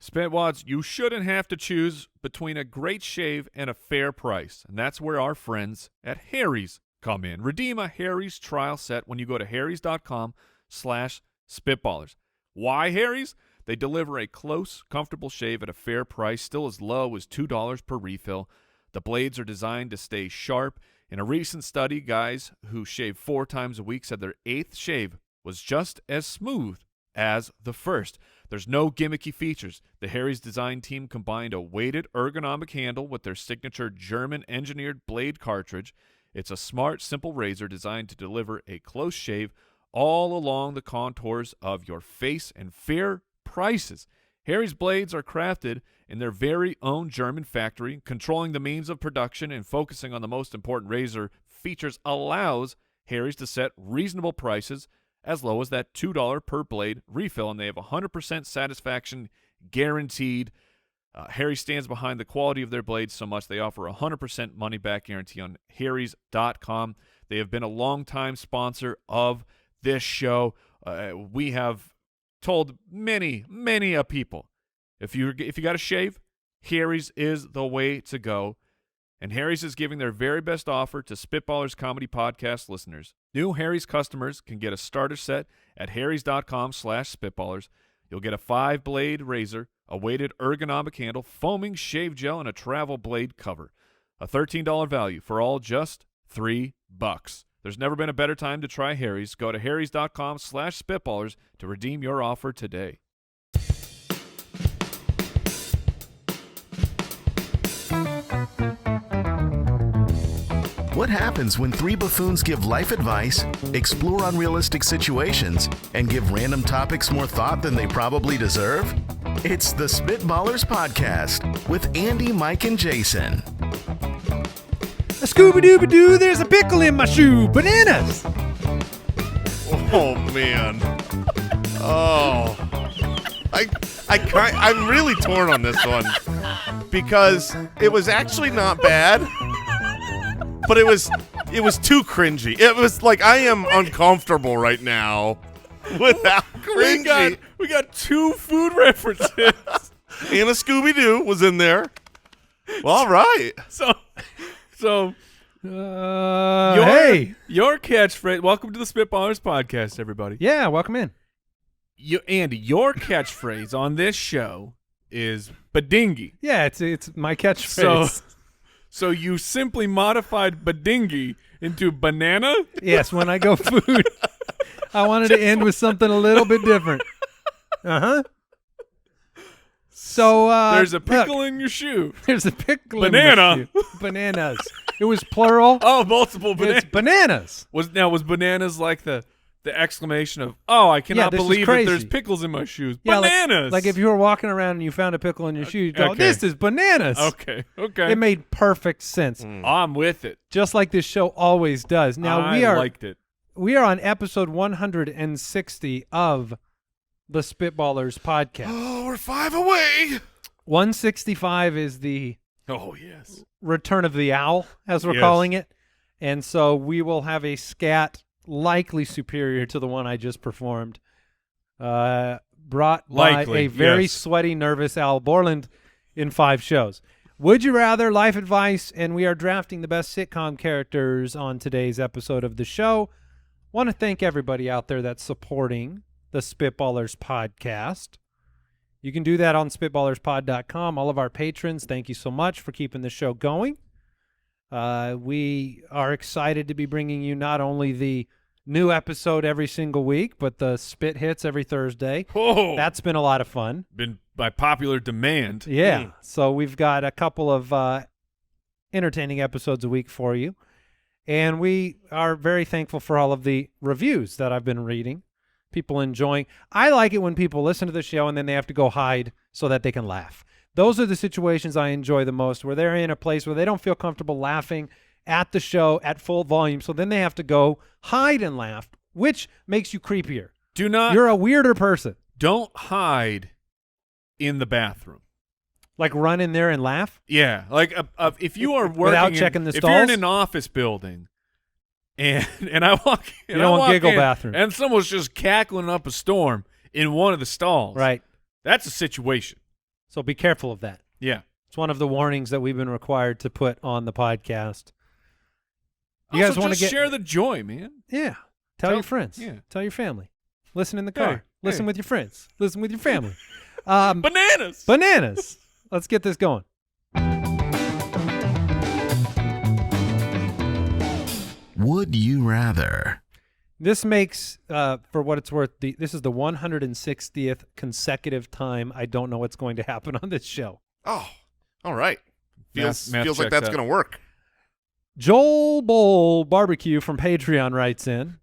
Spitwads, you shouldn't have to choose between a great shave and a fair price, and that's where our friends at Harry's come in. Redeem a Harry's trial set when you go to harrys.com/spitballers. Why Harry's? They deliver a close, comfortable shave at a fair price, still as low as $2 per refill. The blades are designed to stay sharp. In a recent study, guys who shave 4 times a week said their 8th shave was just as smooth as the first. There's no gimmicky features. The Harry's design team combined a weighted ergonomic handle with their signature German-engineered blade cartridge. It's a smart, simple razor designed to deliver a close shave all along the contours of your face, and fair prices. Harry's blades are crafted in their very own German factory. Controlling the means of production and focusing on the most important razor features allows Harry's to set reasonable prices as low as that $2 per blade refill, and they have 100% satisfaction guaranteed. Harry stands behind the quality of their blades so much they offer a 100% money-back guarantee on harrys.com. They have been a long-time sponsor of this show. We have told many a people, if you got to shave, Harry's is the way to go. And Harry's is giving their very best offer to Spitballers Comedy Podcast listeners. New Harry's customers can get a starter set at harrys.com/spitballers. You'll get a 5-blade razor, a weighted ergonomic handle, foaming shave gel, and a travel blade cover. A $13 value for all just $3. There's never been a better time to try Harry's. Go to harrys.com/spitballers to redeem your offer today. What happens when 3 buffoons give life advice, explore unrealistic situations, and give random topics more thought than they probably deserve? It's the Spitballers Podcast with Andy, Mike, and Jason. A Scooby-Dooby-Doo, there's a pickle in my shoe. Bananas! Oh, man. Oh. I'm really torn on this one because it was actually not bad, but it was too cringy. It was like I am uncomfortable right now with how cringy. We got 2 food references. And a Scooby-Doo was in there. Well, all right. So, hey. Your catchphrase. Welcome to the Spitballers Podcast, everybody. Yeah, welcome in. Andy, your catchphrase on this show is badingy. Yeah, it's my catchphrase. So you simply modified badingy into banana? Yes, when I go food, I wanted to end with something a little bit different. Uh-huh. So there's a pickle in your shoe. There's a pickle Banana. in my shoe. Bananas. It was plural. Oh, multiple bananas. It's bananas. Was bananas like the exclamation of, oh, I cannot believe that there's pickles in my shoes. Yeah, bananas. Like if you were walking around and you found a pickle in your shoe, you'd go, okay. This is bananas. Okay. It made perfect sense. I'm with it. Just like this show always does. Now I liked it. We are on episode 160 of the Spitballers Podcast. Oh, we're 5 away. 165 is the return of the owl, as we're calling it. And so we will have a scat likely superior to the one I just performed, brought by a very sweaty, nervous Al Borland in 5 shows. Would you rather? Life advice, and we are drafting the best sitcom characters on today's episode of the show. Want to thank everybody out there that's supporting the Spitballers Podcast. You can do that on spitballerspod.com. All of our patrons, thank you so much for keeping the show going. We are excited to be bringing you not only the new episode every single week, but the Spit Hits every Thursday. Oh, that's been a lot of fun. Been by popular demand. Yeah. So we've got a couple of entertaining episodes a week for you. And we are very thankful for all of the reviews that I've been reading. People enjoying. I like it when people listen to the show and then they have to go hide so that they can laugh. Those are the situations I enjoy the most, where they're in a place where they don't feel comfortable laughing at the show at full volume, so then they have to go hide and laugh, which makes you creepier. You're a weirder person. Don't hide in the bathroom. Like run in there and laugh? Yeah. Like if you are working without checking the stalls? If you're in an office building and I walk in, you don't want giggle bathroom. And someone's just cackling up a storm in one of the stalls. Right. That's a situation. So be careful of that. Yeah. It's one of the warnings that we've been required to put on the podcast. You Also, guys want to just share the joy, man. Yeah. Tell your friends. Yeah. Tell your family. Listen in the car. Hey, Listen hey. with your friends. Listen with your family. Bananas. Bananas. Let's get this going. Would you rather? This makes, for what it's worth, this is the 160th consecutive time I don't know what's going to happen on this show. Oh, all right. Feels Math like checks that's out. going to work. Joel Bowl Barbecue from Patreon writes in,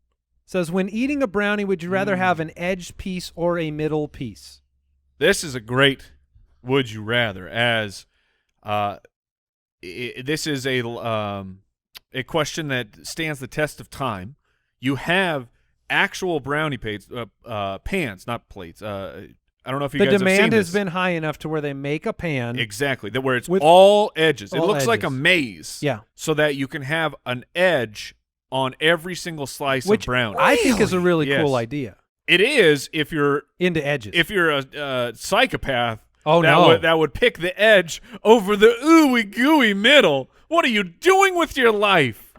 says, when eating a brownie, would you rather have an edge piece or a middle piece? This is a great would you rather, as this is a question that stands the test of time. You have actual brownie pans, not plates. I don't know if you guys have seen The demand has this. been high enough to where they make a pan. Exactly, that where it's With all edges. It all looks like a edges. maze. Yeah. So that you can have an edge on every single slice Which of brownie. I think is a really Yes. cool idea. It is if you're Into edges. a psychopath. Oh, that no. that would pick the edge over the ooey gooey middle. What are you doing with your life?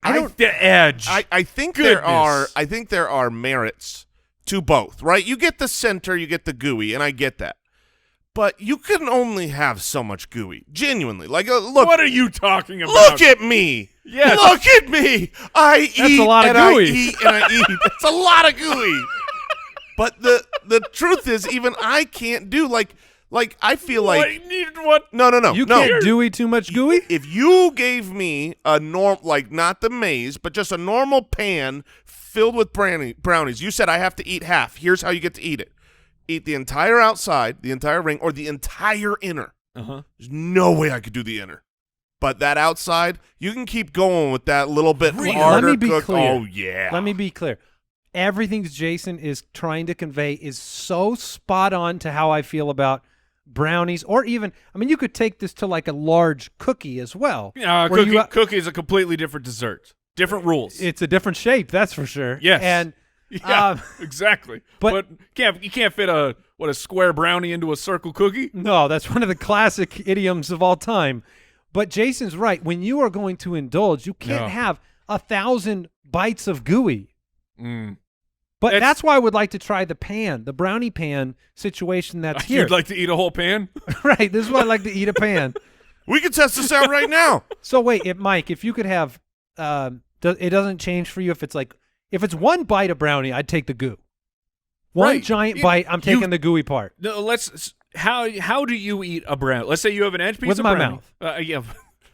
The edge. I think Goodness. there are merits to both, right? You get the center, you get the gooey, and I get that. But you can only have so much gooey. Genuinely. Like, look. What are you talking about? Look at me. Yes. Look at me. I eat a lot of and gooey. I eat and I eat. That's a lot of gooey. But the truth is, even I can't do like I feel like what? no. You no. can't do too much gooey? If you gave me a not the maze, but just a normal pan filled with brownies, you said I have to eat half. Here's how you get to eat it. Eat the entire outside, the entire ring, or the entire inner. Uh-huh. There's no way I could do the inner. But that outside, you can keep going with that little bit harder Let me be cook. clear. Oh, yeah. Let me be clear. Everything Jason is trying to convey is so spot on to how I feel about brownies, or even, I mean, you could take this to like a large cookie as well. Cookie is a completely different dessert. Different rules. It's a different shape, that's for sure. Yes. And yeah, exactly. but you can't fit a square brownie into a circle cookie. no, that's one of the classic idioms of all time. But Jason's right. When you are going to indulge, you can't No. have 1,000 bites of gooey. Mm. But that's why I would like to try the brownie pan situation that's here. You'd like to eat a whole pan? Right. This is why I like to eat a pan. We can test this out right now. So wait, Mike, if you could have, it doesn't change for you if it's one bite of brownie, I'd take the goo. One Right. giant bite, I'm taking the gooey part. No, how do you eat a brownie? Let's say you have an edge piece With of my brownie. mouth. Yeah,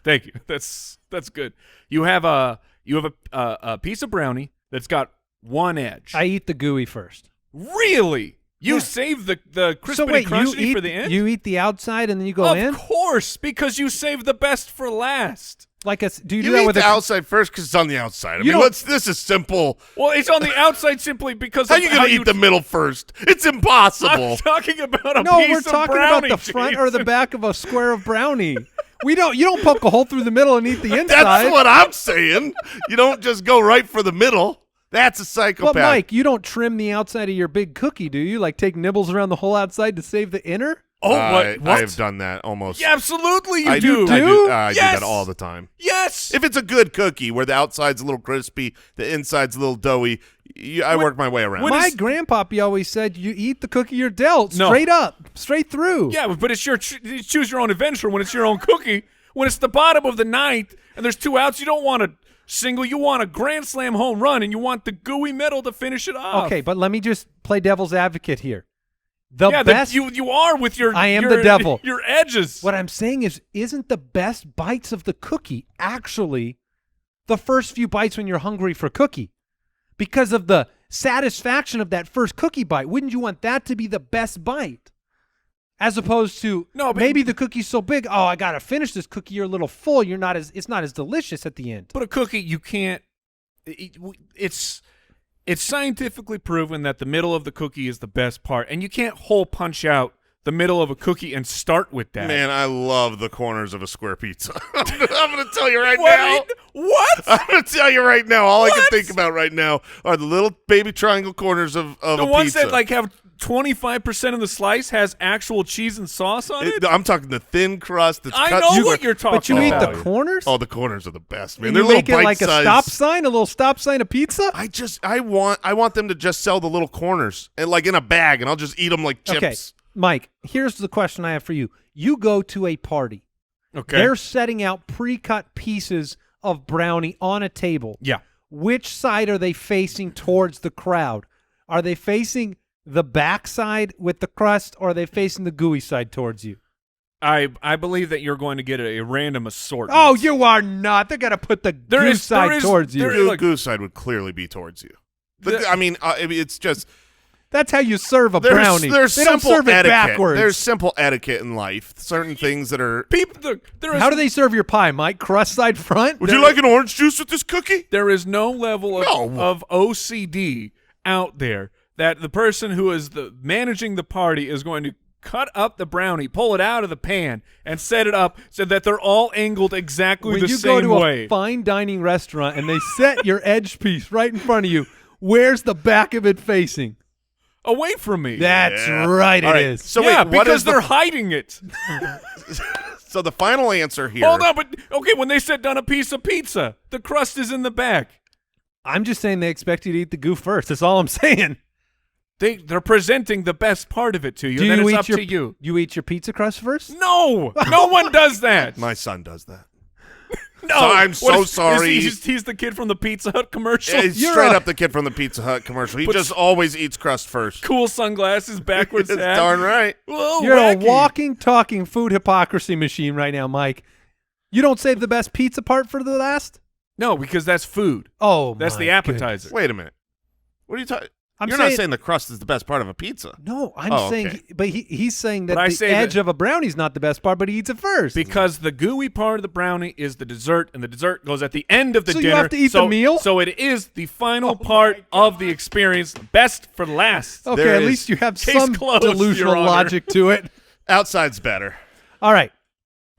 thank you. That's good. You have a piece of brownie that's got one edge. I eat the gooey first. Really? You Yeah. save the crispity So wait, crunchy for the end? you eat the outside and then you go in? Of course, because you save the best for last. Do you do You that eat with the a outside first because it's on the outside. I You mean, don't- this is simple. Well, it's on the outside simply because How of you going to eat the middle first? It's impossible. I'm talking about a No, piece we're of talking brownie, about the front or the Jason. back of a square of brownie. You don't poke a hole through the middle and eat the inside. That's what I'm saying. You don't just go right for the middle. That's a psychopath. But Mike, you don't trim the outside of your big cookie, do you? Like take nibbles around the whole outside to save the inner? Oh, I what? have done that almost. Yeah, absolutely you I do. I do Yes. that all the time. Yes. If it's a good cookie where the outside's a little crispy, the inside's a little doughy, I work my way around. My grandpappy always said you eat the cookie you're dealt, No. straight up, straight through. Yeah, but it's you choose your own adventure when it's your own cookie. When it's the bottom of the ninth and there's two outs, you don't want a single. You want a grand slam home run, and you want the gooey middle to finish it off. Okay, but let me just play devil's advocate here. The yeah, best. you are with your. I am your- the devil. Your edges. What I'm saying is, isn't the best bites of the cookie actually the first few bites when you're hungry for cookie? Because of the satisfaction of that first cookie bite. Wouldn't you want that to be the best bite? As opposed to No, but- maybe the cookie's so big, oh, I gotta finish this cookie. You're a little full. It's not as delicious at the end. But a cookie, you can't. It's scientifically proven that the middle of the cookie is the best part, and you can't hole punch out the middle of a cookie and start with that. Man, I love the corners of a square pizza. I'm going to tell you right What? now. What? I'm going to tell you right now. All I can What? think about right now are the little baby triangle corners of The a ones pizza. that like have 25% of the slice has actual cheese and sauce on it? I'm talking the thin crust that's I cut. know what you're talking But you eat the corners? Oh, the corners are the best, man. And They're you little make it like a bite-sized. stop sign, a little stop sign of pizza? I want them to just sell the little corners and like in a bag, and I'll just eat them like chips. Okay, Mike, here's the question I have for you. You go to a party. Okay. They're setting out pre-cut pieces of brownie on a table. Yeah. Which side are they facing towards the crowd? Are they facing the back side with the crust, or are they facing the gooey side towards you? I believe that you're going to get a random assortment. Oh, you are not. They're going to put the goose side towards you. there- look- Goose side would clearly be towards you. But it's just That's how you serve a there's brownie. there's They don't simple serve it etiquette. backwards. There's simple etiquette in life. Certain things that are. How do they serve your pie, Mike? Crust side front? Would you like an orange juice with this cookie? There is no level of OCD out there that the person who is managing the party is going to cut up the brownie, pull it out of the pan, and set it up so that they're all angled exactly the same When you go to way. a fine dining restaurant and they set your edge piece right in front of you, where's the back of it facing? Away from me. That's Yeah. right, All right, it is. So yeah, wait, what because is the they're hiding it. So the final answer here. Hold on, but okay, when they set down a piece of pizza, the crust is in the back. I'm just saying they expect you to eat the goo first. That's all I'm saying. They're presenting the best part of it to you, Do and then you it's eat up your, to you. You eat your pizza crust first? No, no one does that. My son does that. No, So I'm What so is sorry. He's the kid from the Pizza Hut commercial. He's You're straight a- up the kid from the Pizza Hut commercial. He But- just always eats crust first. Cool sunglasses, backwards That's hat. darn right. Whoa, You're wacky. a walking, talking food hypocrisy machine right now, Mike. You don't save the best pizza part for the last? No, because that's food. Oh, That's my the appetizer. Wait a minute. What are you talking? I'm You're not saying the crust is the best part of a pizza. No, I'm Oh, saying, okay. but he's saying that But I the say edge that- of a brownie's not the best part, but he eats it first. Because the gooey part of the brownie is the dessert, and the dessert goes at the end of the So you dinner. have to eat the meal? So it is the final part of the experience, best for last. Okay, There at is- least you have Case some closed, delusional Your Honor. logic to it. Outside's better. All right.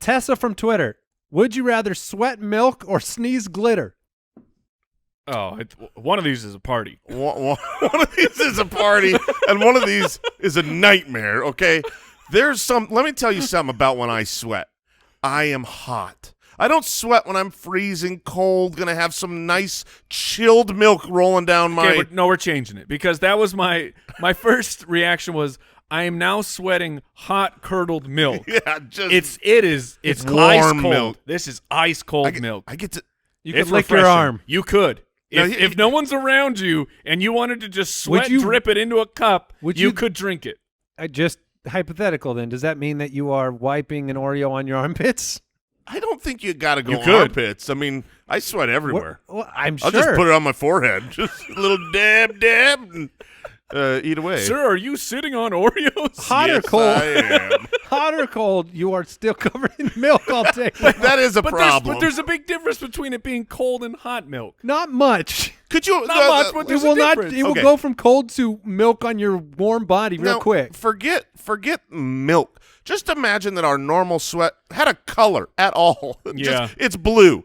Tessa from Twitter. Would you rather sweat milk or sneeze glitter? Oh, one of these is a party. One of these is a party, and one of these is a nightmare, okay? Let me tell you something about when I sweat. I am hot. I don't sweat when I'm freezing cold, gonna have some nice chilled milk rolling down my... Okay, but no, we're changing it because that was my first reaction was I am now sweating hot curdled milk. Yeah, just... It's warm ice cold. milk. This is ice cold milk. I get to... You It's could lick your refreshing. arm. You could. Now, If no one's around you and you wanted to just Would sweat, you- drip it into a cup, would you you- could drink it. Just hypothetical then. Does that mean that you are wiping an Oreo on your armpits? I don't think you gotta go You could. armpits. I mean, I sweat everywhere. Well, I'm I'll sure. just put it on my forehead. Just a little dab, and eat away. Sir, are you sitting on Oreos? Hot or Yes, cold? I am. Hot or cold, you are still covered in milk all day. That is a But problem. there's a big difference between it being cold and hot milk. Not much. Could you... Not much, but It there's will a not. difference. It will Okay. go from cold to milk on your warm body real Now, quick. Forget milk. Just imagine that our normal sweat had a color at all. Yeah. It's blue.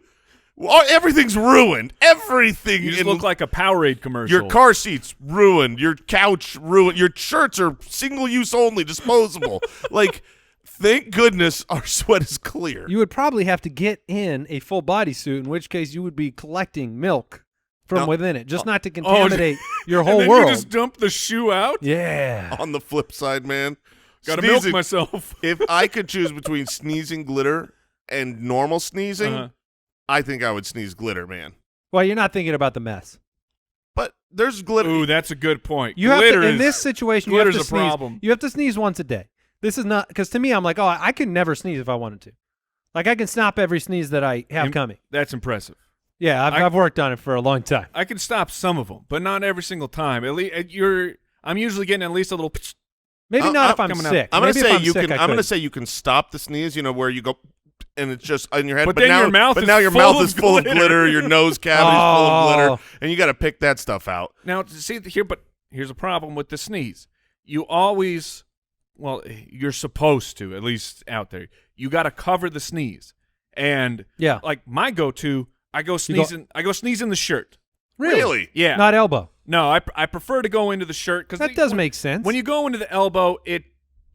Well, everything's ruined. Everything. You just in look like a Powerade commercial. your car seats ruined. Your couch ruined. Your shirts are single use only, disposable. Like, thank goodness our sweat is clear. You would probably have to get in a full bodysuit, in which case you would be collecting milk from No. within it, just not to contaminate your and whole then world. you just dump the shoe out? Yeah. On the flip side, man, Gotta milk sneezing- myself. If I could choose between sneezing glitter and normal sneezing, Uh-huh. I think I would sneeze glitter, man. Well, you're not thinking about the mess. But there's glitter. Ooh, that's a good point. You have Glitter to, in is- this situation, you have glitter's to a sneeze. problem. You have to sneeze once a day. This is not because to me, I'm like, oh, I could never sneeze if I wanted to. Like I can stop every sneeze that I have coming. That's impressive. Yeah, I've worked on it for a long time. I can stop some of them, but not every single time. At least I'm usually getting at least a little. Maybe not if I'm coming out. sick. I'm gonna Maybe if say I'm you sick, can. I I'm gonna could. say you can stop the sneeze. You know where you go, and it's just in your head. But then now, your mouth but is now your full mouth of is full of glitter. glitter. Your nose cavity's full of Oh. glitter, and you got to pick that stuff out. Now, see here, but here's a problem with the sneeze. You always, well, you're supposed to, at least out there. You got to cover the sneeze, and Yeah. like my go-to, I go sneeze in the shirt. Really? Yeah, Not elbow. No, I prefer to go into the shirt because that does make sense. When you go into the elbow,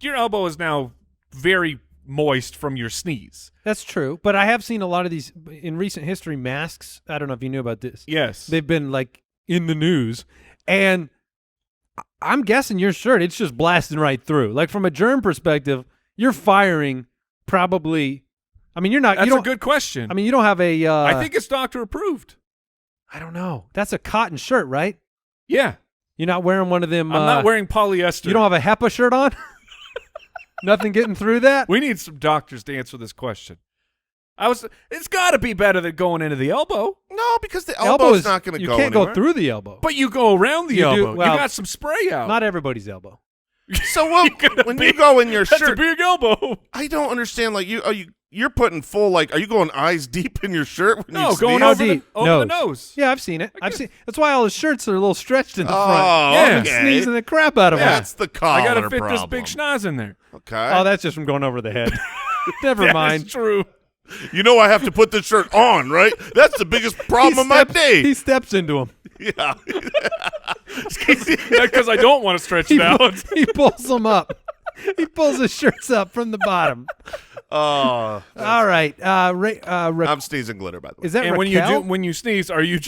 your elbow is now very moist from your sneeze. That's true, but I have seen a lot of these in recent history masks. I don't know if you knew about this. Yes, they've been like in the news, and I'm guessing your shirt, it's just blasting right through. Like from a germ perspective, you're firing probably. I mean, you're not. That's a good question. I mean, you don't have a. I think it's doctor approved. I don't know. That's a cotton shirt, right? Yeah. You're not wearing one of them. I'm not wearing polyester. You don't have a HEPA shirt on? Nothing getting through that? We need some doctors to answer this question. It's got to be better than going into the elbow. No, because the elbow's not going to go You can't anywhere. go through the elbow. But you go around the elbow. Well, you got some spray out. Not everybody's elbow. So when you go in your That's shirt, a big elbow. I don't understand. Like you're putting full. Like, are you going eyes deep in your shirt when you going sneeze? over the nose. Yeah, I've seen it. That's why all the shirts are a little stretched in the front. Yeah. Okay. Sneezing the crap out of them. That's the collar I got to fit problem. this big schnoz in there. Okay. Oh, that's just from going over the head. Never mind. That's true. You know I have to put the shirt on, right? That's the biggest problem of my day. He steps into them. Yeah. Because I don't want to stretch it out. He pulls them up. He pulls his shirts up from the bottom. Oh. All right. I'm sneezing glitter, by the way. Is that And Raquel? when you sneeze, are you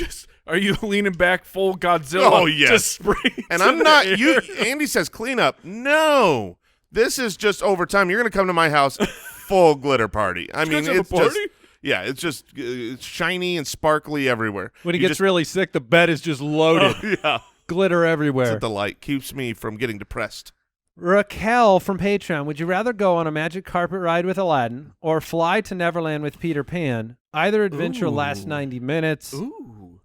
leaning back full Godzilla? Oh, yes. Just spray. And I'm not. Andy says cleanup. No. This is just over time. You're going to come to my house full glitter party. I mean, have a it's party? just. Yeah, it's just it's shiny and sparkly everywhere. When he You gets really sick, the bed is just loaded. yeah. Glitter It's everywhere. a delight. Keeps me from getting depressed. Raquel from Patreon, would you rather go on a magic carpet ride with Aladdin or fly to Neverland with Peter Pan? Either adventure lasts 90 minutes. Ooh.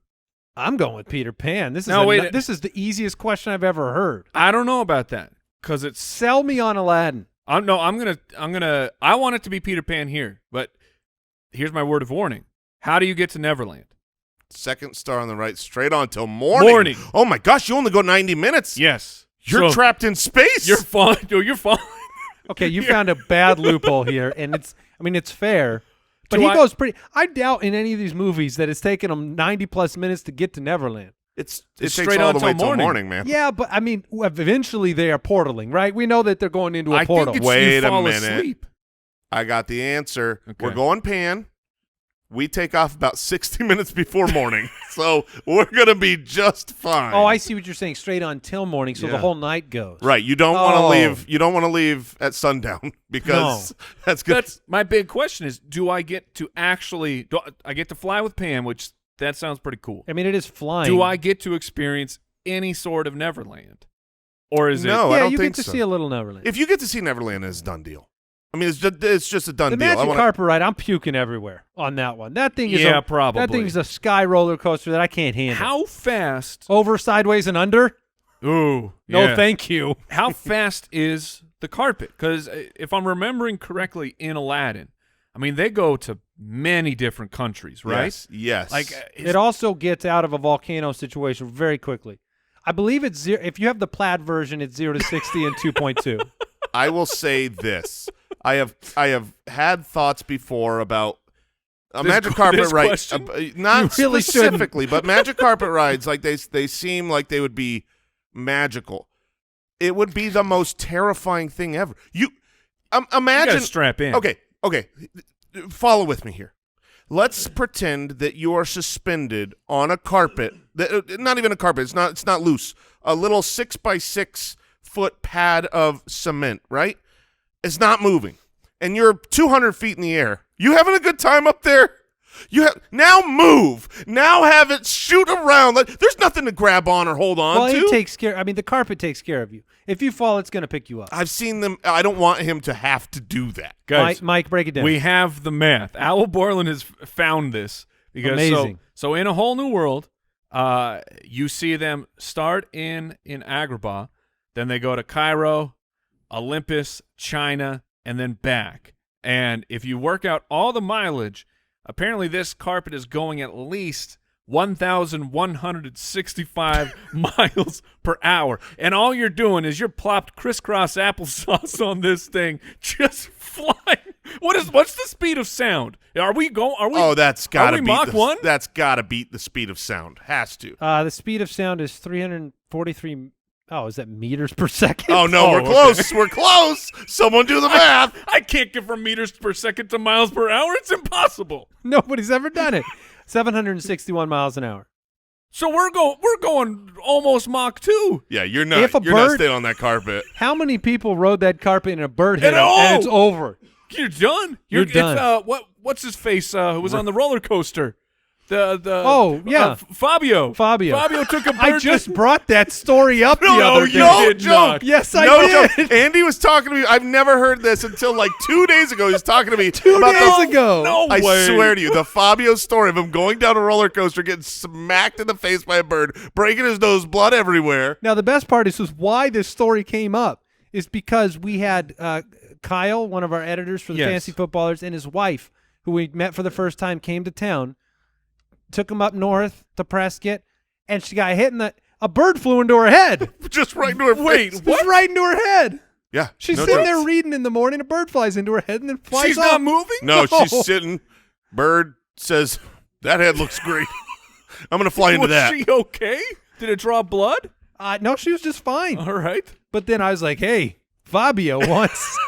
I'm going with Peter Pan. This is the easiest question I've ever heard. I don't know about that because it's. Sell me on Aladdin. I want it to be Peter Pan here, but here's my word of warning. How do you get to Neverland? Second star on the right, straight on till morning. Oh my gosh, you only go 90 minutes. Yes. You're trapped in space. You're fine. You're fine. Okay, you found a bad loophole here, and it's fair. But Do he I- goes pretty. I doubt in any of these movies that it's taken him 90+ minutes to get to Neverland. It It's takes straight all on the way till till morning. morning, man. Yeah, but I mean, eventually they are portaling, right? We know that they're going into a I portal. think it's Wait you a fall minute. asleep. I got the answer. Okay. We're going Pan. We take off about 60 minutes before morning, so we're gonna be just fine. Oh, I see what you're saying. Straight on till morning, so the Yeah. whole night goes. Right, you don't want to Oh. leave. You don't want to leave at sundown because that's good. That's my big question is, do I get to fly with Pam, which that sounds pretty cool. I mean, it is flying. Do I get to experience any sort of Neverland? Or is No, it I Yeah, don't you think get to so. see a little Neverland. If you get to see Neverland, it's a done deal. I mean, it's just a done The deal. magic carpet ride, I'm puking everywhere on that one. That thing is Yeah, probably. That thing's a sky roller coaster that I can't handle. how fast? Over, sideways, and under? Ooh, No, yeah. thank you. How fast is the carpet? Because if I'm remembering correctly, in Aladdin, I mean they go to many different countries, right? Yes. Like It also gets out of a volcano situation very quickly. I believe it's zero. If you have the plaid version, it's 0 to 60 in 2.2. I will say this. I have had thoughts before about a magic carpet this ride. question? Not You really specifically, but magic carpet rides, like they seem like they would be magical. It would be the most terrifying thing ever. You imagine. you gotta strap in. Okay. Follow with me here. Let's pretend that you are suspended on a carpet. Not even a carpet. It's not loose. A little 6x6 foot pad of cement, right? It's not moving. And you're 200 feet in the air. You having a good time up there? Now move. Now have it shoot around. Like, there's nothing to grab on or hold on Well, to. it takes care. I mean, the carpet takes care of you. If you fall, it's going to pick you up. I've seen them. I don't want him to have to do that. Guys, Mike, break it down. we have the math. Owl Borland has found this because Amazing. So in A Whole New World, you see them start in Agrabah, then they go to Cairo, Olympus, China, and then back. And if you work out all the mileage, apparently this carpet is going at least 1,165 miles per hour. And all you're doing is you're plopped crisscross applesauce on this thing, just flying What's the speed of sound? Are we going? Are we? Oh, that's gotta beat Mach 1? That's gotta beat the speed of sound. Has to. The speed of sound is 343. Oh, is that meters per second? Oh no, we're close. We're close. Someone do the math. I can't get from meters per second to miles per hour. It's impossible. Nobody's ever done it. 761 miles an hour. So we're going almost Mach 2. Yeah, you're not. If a you're not bird- staying on that carpet. How many people rode that carpet and a bird hit And them, and oh! it's over? You're done. You're done. It's, what's his face? Who was on the roller coaster? Oh, yeah. Fabio. Fabio took a bird. I just brought that story up the No, other day. no joke. Yes, I No did. joke. Andy was talking to me. I've never heard this until like 2 days ago. He was talking to me 2 about days ago. No I way. swear to you, the Fabio story of him going down a roller coaster, getting smacked in the face by a bird, breaking his nose, blood everywhere. Now, the best part is why this story came up is because we had Kyle, one of our editors for the Yes. Fantasy Footballers, and his wife, who we met for the first time, came to town, took him up north to Prescott, and she got hit in a bird flew into her head. Just right into her face. Just right into her head. Yeah. She's no sitting jokes. there reading in the morning, a bird flies into her head and then flies She's off. not moving. No, she's sitting. Bird says, that head looks great. I'm going to fly into Was that. she okay? Did it draw blood? No, she was just fine. All right. But then I was like, hey, Fabio once.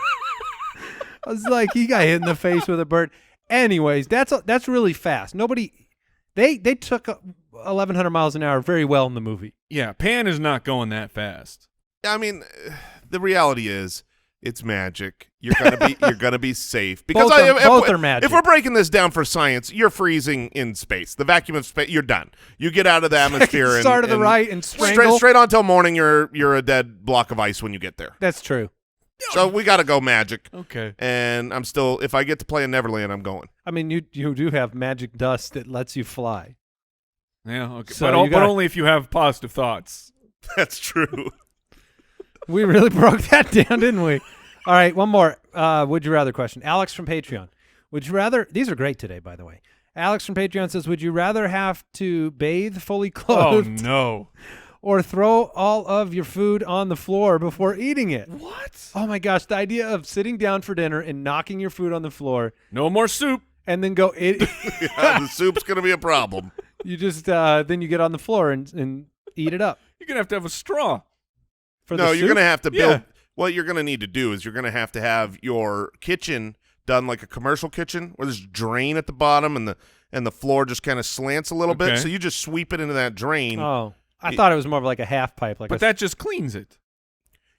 I was like, he got hit in the face with a bird. Anyways, that's really fast. They took 1,100 miles an hour very well in the movie. Yeah, Pan is not going that fast. I mean, the reality is, it's magic. You're gonna be safe because Both are magic. If we're breaking this down for science, you're freezing in space. The vacuum of space, you're done. You get out of the atmosphere and Start to the right and strangle. straight on till morning. You're a dead block of ice when you get there. That's true. So we got to go magic. Okay. And I'm still, if I get to play in Neverland, I'm going. I mean, you do have magic dust that lets you fly. Yeah, okay. So But you gotta- only if you have positive thoughts. That's true. We really broke that down, didn't we? All right, one more. Would you rather question? Alex from Patreon. Would you rather? These are great today, by the way. Alex from Patreon says, would you rather have to bathe fully Oh, clothed no. or throw all of your food on the floor before eating it? What? Oh, my gosh. The idea of sitting down for dinner and knocking your food on the floor No more soup. and then go eat. Yeah, the soup's going to be a problem. You just then you get on the floor and eat it up. You're going to have a straw. For No, the you're soup? going to have to build. Yeah. What you're going to need to do is you're going to have your kitchen done like a commercial kitchen where there's a drain at the bottom and the floor just kind of slants a little bit. Okay. So you just sweep it into that drain. Oh, I thought it was more of like a half pipe. But that just cleans it.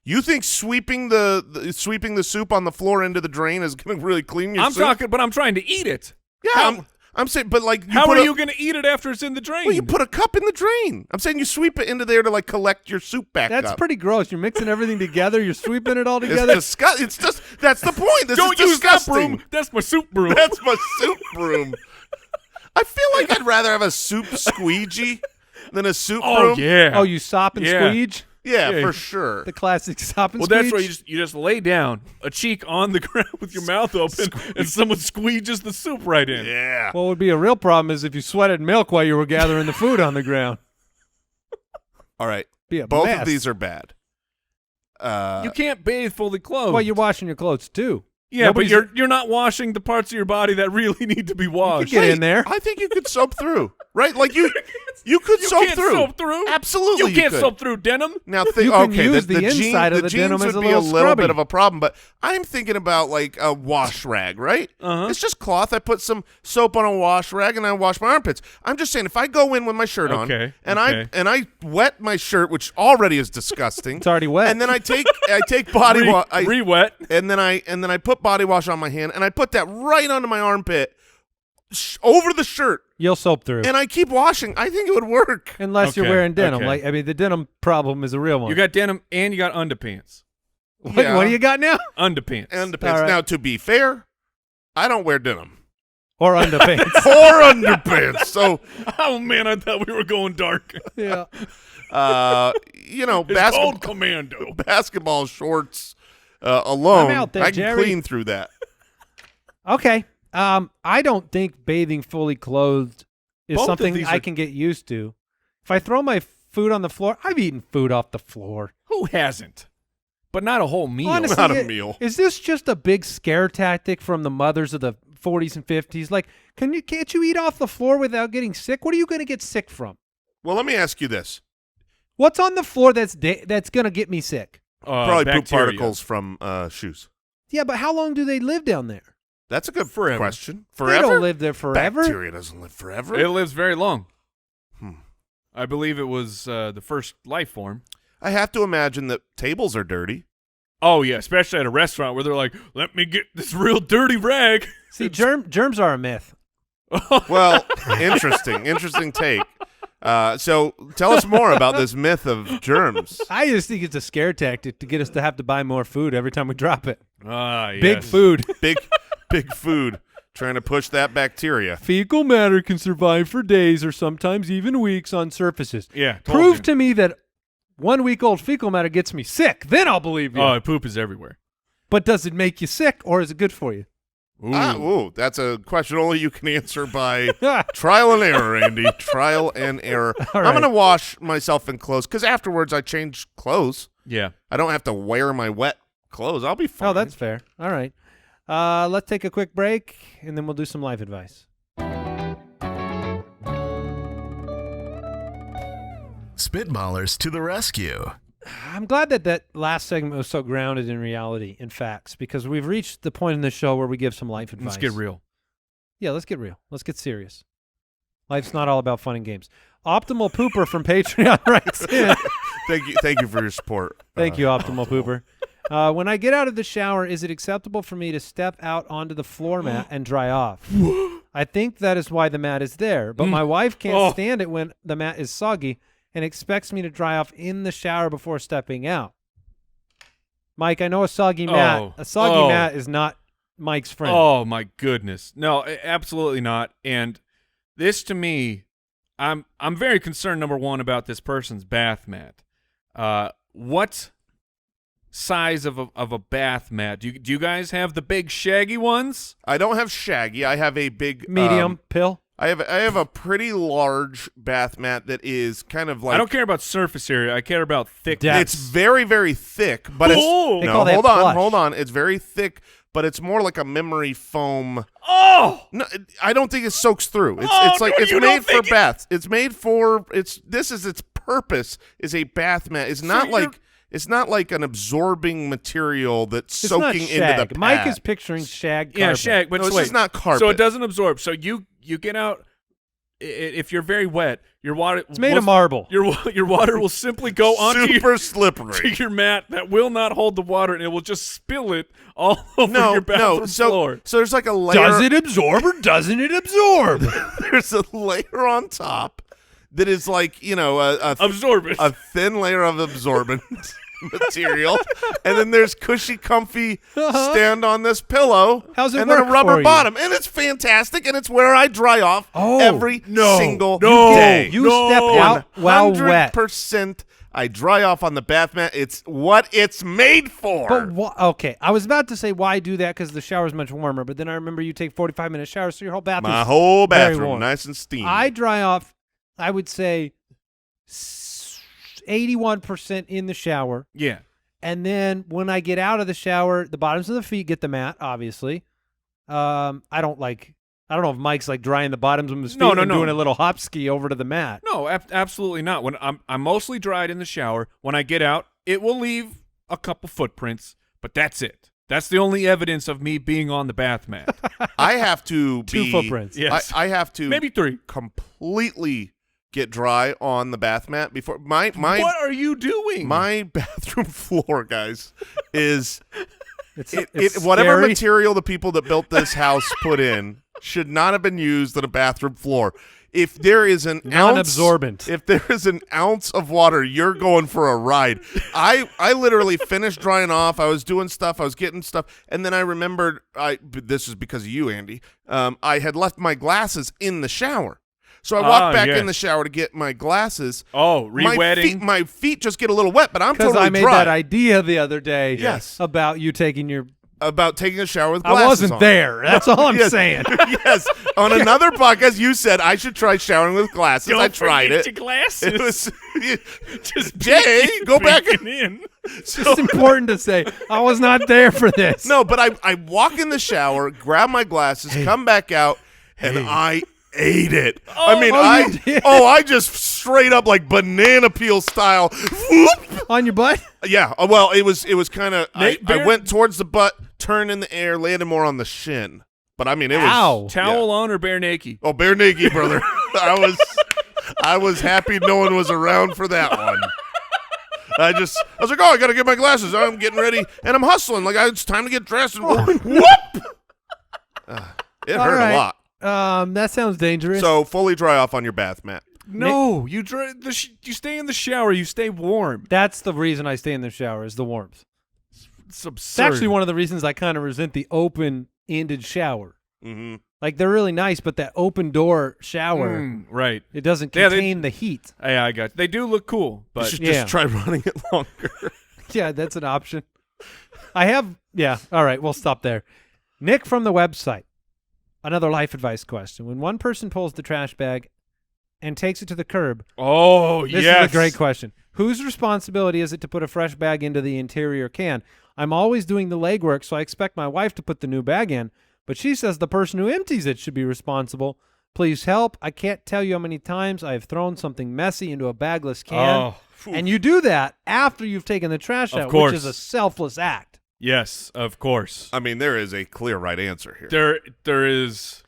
You think sweeping the soup on the floor into the drain is going to really clean your I'm soup? talking, but I'm trying to eat it. Yeah, How- I'm saying, but like, How are you going to eat it after it's in the drain? Well, you put a cup in the drain. I'm saying you sweep it into there to like collect your soup back That's up. pretty gross. You're mixing everything together. You're sweeping it all together. It's disgusting. It's just that's the point. This Don't is use that disgusting. broom. That's my soup broom. That's my soup broom. I feel like I'd rather have a soup squeegee than a soup Oh, broom. yeah. Oh, you sop and Yeah. squeege? Yeah, Yeah. for sure. The classic sop and Well, squeege? that's where you just lay down, a cheek on the ground with your mouth open, and someone squeeges the soup right in. Yeah. What would be a real problem is if you sweated milk while you were gathering the food on the ground. All right. Be a Both mess. of these are bad. You can't bathe fully clothed. Well, you're washing your clothes too. yeah, nobody's- but you're not washing the parts of your body that really need to be washed. Get in there. I think you could soap through, right? Like you could You soap can't through. soap through. Absolutely, You can't could. soap through denim. Now, think, You can okay, use the the inside of the jeans denim as would a be a little little bit scrubby. of a problem, but I'm thinking about like a wash rag, right? Uh-huh. It's just cloth. I put some soap on a wash rag and I wash my armpits. I'm just saying, if I go in with my shirt on Okay, and okay. I wet my shirt, which already is disgusting, It's already wet. and then I take body wash, Re-wet. and then I put body wash on my hand and I put that right onto my armpit, over the shirt, You'll soap through. and I keep washing. I think it would work. Unless you're Okay, wearing denim. okay. Like, I mean, the denim problem is a real one. You got denim and you got underpants. What do you got now? Underpants. And depends. All right. Now, to be fair, I don't wear denim Or underpants. or underpants. So, Oh man, I thought we were going dark. Yeah. It's called Commando. basketball shorts alone, I'm out there, I can Jerry. clean through that. Okay. I don't think bathing fully clothed is Both of something these I are- can get used to. If I throw my food on the floor, I've eaten food off the floor. Who hasn't? but not a whole meal. Honestly, Not a meal. Is this just a big scare tactic from the mothers of the 40s and 50s? Like, can't you eat off the floor without getting sick? What are you going to get sick from? Well, let me ask you this. What's on the floor that's going to get me sick? Probably poop bacteria. particles from shoes. Yeah, but how long do they live down there? That's a good Forever. question. They Forever? don't live there forever. Bacteria doesn't live forever. It lives very long. Hmm. I believe it was the first life form. I have to imagine that tables are dirty. Oh, yeah, especially at a restaurant where they're like, let me get this real dirty rag. See, germs are a myth. Well, interesting take. So tell us more about this myth of germs. I just think it's a scare tactic to get us to have to buy more food every time we drop it. Yes. Big food. Big food, trying to push that bacteria. Fecal matter can survive for days or sometimes even weeks on surfaces. Yeah. Prove to me that 1 week old fecal matter gets me sick. Then I'll believe you. Oh, poop is everywhere. But does it make you sick or is it good for you? Ooh. That's a question only you can answer by trial and error, Andy. Trial and error. All I'm right. going to wash myself in clothes because afterwards I change clothes. Yeah. I don't have to wear my wet clothes. I'll be fine. Oh, that's fair. All right. Let's take a quick break, and then we'll do some life advice. Spitballers to the rescue. I'm glad that last segment was so grounded in reality and facts because we've reached the point in the show where we give some life advice. Let's get real. Yeah, let's get real. Let's get serious. Life's not all about fun and games. Optimal Pooper from Patreon writes in. Thank you for your support. Thank you, Optimal Pooper. When I get out of the shower, is it acceptable for me to step out onto the floor mat and dry off? I think that is why the mat is there, but my wife can't stand it when the mat is soggy and expects me to dry off in the shower before stepping out. Mike, I know a soggy mat. A soggy mat is not Mike's friend. Oh, my goodness. No, absolutely not. And this, to me, I'm very concerned, number one, about this person's bath mat. What size of a bath mat? Do you guys have the big shaggy ones? I don't have shaggy. I have a big Medium pill. I have a pretty large bath mat that is kind of like. I don't care about surface area. I care about thickness. Depth. It's very, very thick, but it's Oh! They no. call that plush. Hold on. It's very thick, but it's more like a memory foam. Oh! No, I don't think it soaks through. It's Oh, it's like no, it's you made don't for think it- baths. It's made for This is its purpose is a bath mat. It's not you're- like. It's not like an absorbing material that's It's not soaking into shag. the pad. Mike is picturing shag Yeah, carpet. shag. But No, this wait. is not carpet. So it doesn't absorb. So you get out. If you're very wet, your water. It's made of marble. Your water will simply go onto super to slippery. your mat that will not hold the water, and it will just spill it all over your bathroom floor. So there's like a layer. Does it absorb or doesn't it absorb? There's a layer on top that is like Absorb it. a thin layer of absorbent material, and then there's cushy, comfy stand on this pillow. How's it and then work a rubber for you? bottom, and it's fantastic, and it's where I dry off every single no, day. You step out while wet. 100%. I dry off on the bath mat. It's what it's made for. But okay, I was about to say why do that because the shower's much warmer, but then I remember you take 45-minute showers, so your whole bathroom. My whole very bathroom, warm. nice and steamy. I dry off, I would say 81% in the shower. Yeah. And then when I get out of the shower, the bottoms of the feet get the mat, obviously. I don't know if Mike's like drying the bottoms of his feet and doing a little hop ski over to the mat. No, absolutely not. When I'm mostly dried in the shower. When I get out, it will leave a couple footprints, but that's it. That's the only evidence of me being on the bath mat. I have to Two be, footprints. Yes. I have to Maybe 3. completely get dry on the bath mat before my What are you doing? my bathroom floor, guys, is It's whatever scary. material the people that built this house put in should not have been used on a bathroom floor. If there is an Non-absorbent. if there is an ounce of water, you're going for a ride. I literally finished drying off. I was doing stuff. I was getting stuff, and then I remembered. This is because of you, Andy. I had left my glasses in the shower. So I walked back in the shower to get my glasses. Oh, re-wetting. My feet just get a little wet, but I'm Because totally I made dry. that idea the other day Yes. about you taking your About taking a shower with glasses I wasn't on. there. That's all I'm Yes. saying. Yes. On another podcast, you said I should try showering with glasses. I tried it. Your glasses. It was just Jay, go back peeking in. It's just important to say, I was not there for this. No, but I walk in the shower, grab my glasses, come back out, and I ate it. I just straight up like banana peel style. Whoop. On your butt? Yeah. Well, it was kind of. I went towards the butt, turned in the air, landed more on the shin. But I mean, it was towel on or bare naked. Oh, bare naked, brother. I was happy no one was around for that one. I was like, I gotta get my glasses. I'm getting ready, and I'm hustling. Like it's time to get dressed. And whoop! It hurt a lot. That sounds dangerous. So fully dry off on your bath mat. No, you stay in the shower. You stay warm. That's the reason I stay in the shower is the warmth. It's absurd. It's actually one of the reasons I kind of resent the open-ended shower. Mm-hmm. Like they're really nice, but that open door shower, right? It doesn't contain the heat. Yeah, I got. They do look cool, but you should just try running it longer. Yeah, that's an option. All right, we'll stop there. Nick from the website. Another life advice question. When one person pulls the trash bag and takes it to the curb. Oh, this is a great question. Whose responsibility is it to put a fresh bag into the interior can? I'm always doing the legwork, so I expect my wife to put the new bag in, but she says the person who empties it should be responsible. Please help. I can't tell you how many times I have thrown something messy into a bagless can. And you do that after you've taken the trash out, which is a selfless act. Yes, of course. I mean, there is a clear right answer here. There is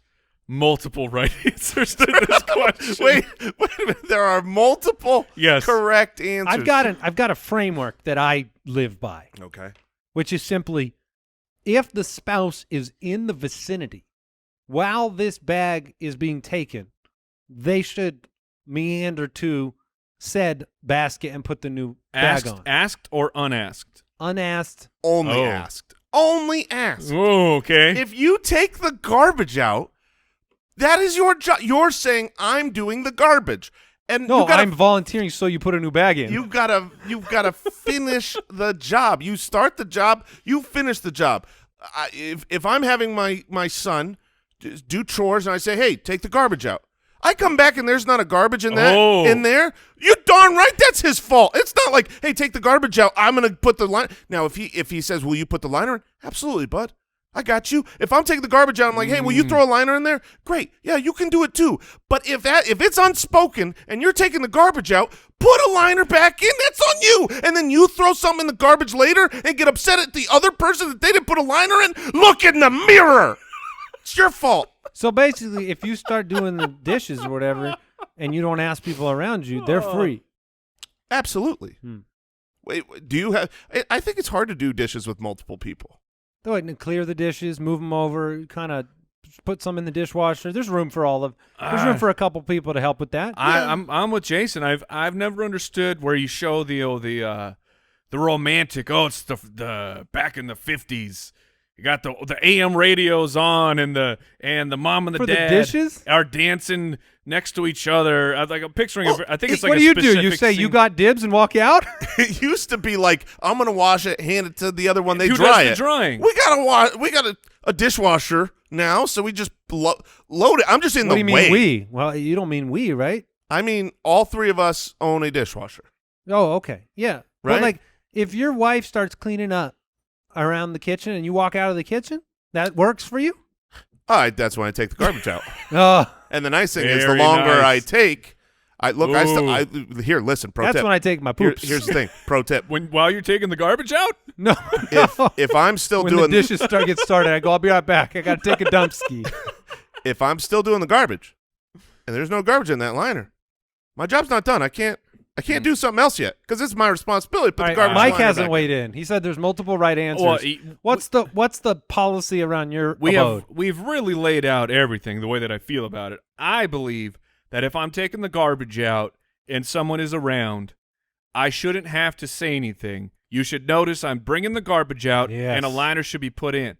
multiple right answers to this question. Wait a minute. There are multiple correct answers. I've got a framework that I live by. Okay. Which is simply, if the spouse is in the vicinity while this bag is being taken, they should meander to said basket and put the new bag on. Asked or unasked? Unasked. Only asked. Only asked. Oh, okay. If you take the garbage out, that is your job. You're saying I'm doing the garbage. And no, I'm volunteering so you put a new bag in. You've gotta finish the job. You start the job, you finish the job. If I'm having my son do chores and I say, hey, take the garbage out. I come back and there's not a garbage in there. You darn right that's his fault. It's not like, hey, take the garbage out. I'm gonna put the line. Now if he says, will you put the liner in? Absolutely, bud. I got you. If I'm taking the garbage out, I'm like, hey, will you throw a liner in there? Great. Yeah, you can do it too. But if it's unspoken and you're taking the garbage out, put a liner back in. That's on you. And then you throw something in the garbage later and get upset at the other person that they didn't put a liner in. Look in the mirror. It's your fault. So basically, if you start doing the dishes or whatever and you don't ask people around you, they're free. Absolutely. Wait, do you have – I think it's hard to do dishes with multiple people. Go ahead and clear the dishes, move them over, kind of put some in the dishwasher. There's room for there's room for a couple people to help with that. I'm with Jason. I've never understood where you show the romantic. Oh, it's the back in the 50s. You got the AM radios on and the mom and the dad the dishes? Are dancing next to each other. I'm picturing. I think it's like what do you do? You say you got dibs and walk out? It used to be like I'm gonna wash it, hand it to the other one. They Who dry does it. The drying? We gotta wash. We got a dishwasher now, so we just load it. I'm just in what the do you way. mean we? Well, you don't mean we, right? I mean all three of us own a dishwasher. Oh, okay, yeah. Right. But like, if your wife starts cleaning up around the kitchen and you walk out of the kitchen, that works for you? All right, that's when I take the garbage out. And the nice thing is the Very longer nice. I take, here, listen, pro That's tip. when I take my poops. Here's the thing, pro tip. While you're taking the garbage out? No. If I'm still when doing the dishes get started, I go, I'll be right back. I got to take a dump ski. If I'm still doing the garbage and there's no garbage in that liner, my job's not done. I can't do something else yet because it's my responsibility to put the garbage Mike liner hasn't back weighed in. He said there's multiple right answers. What's the policy around your abode? We've really laid out everything the way that I feel about it. I believe that if I'm taking the garbage out and someone is around, I shouldn't have to say anything. You should notice I'm bringing the garbage out and a liner should be put in.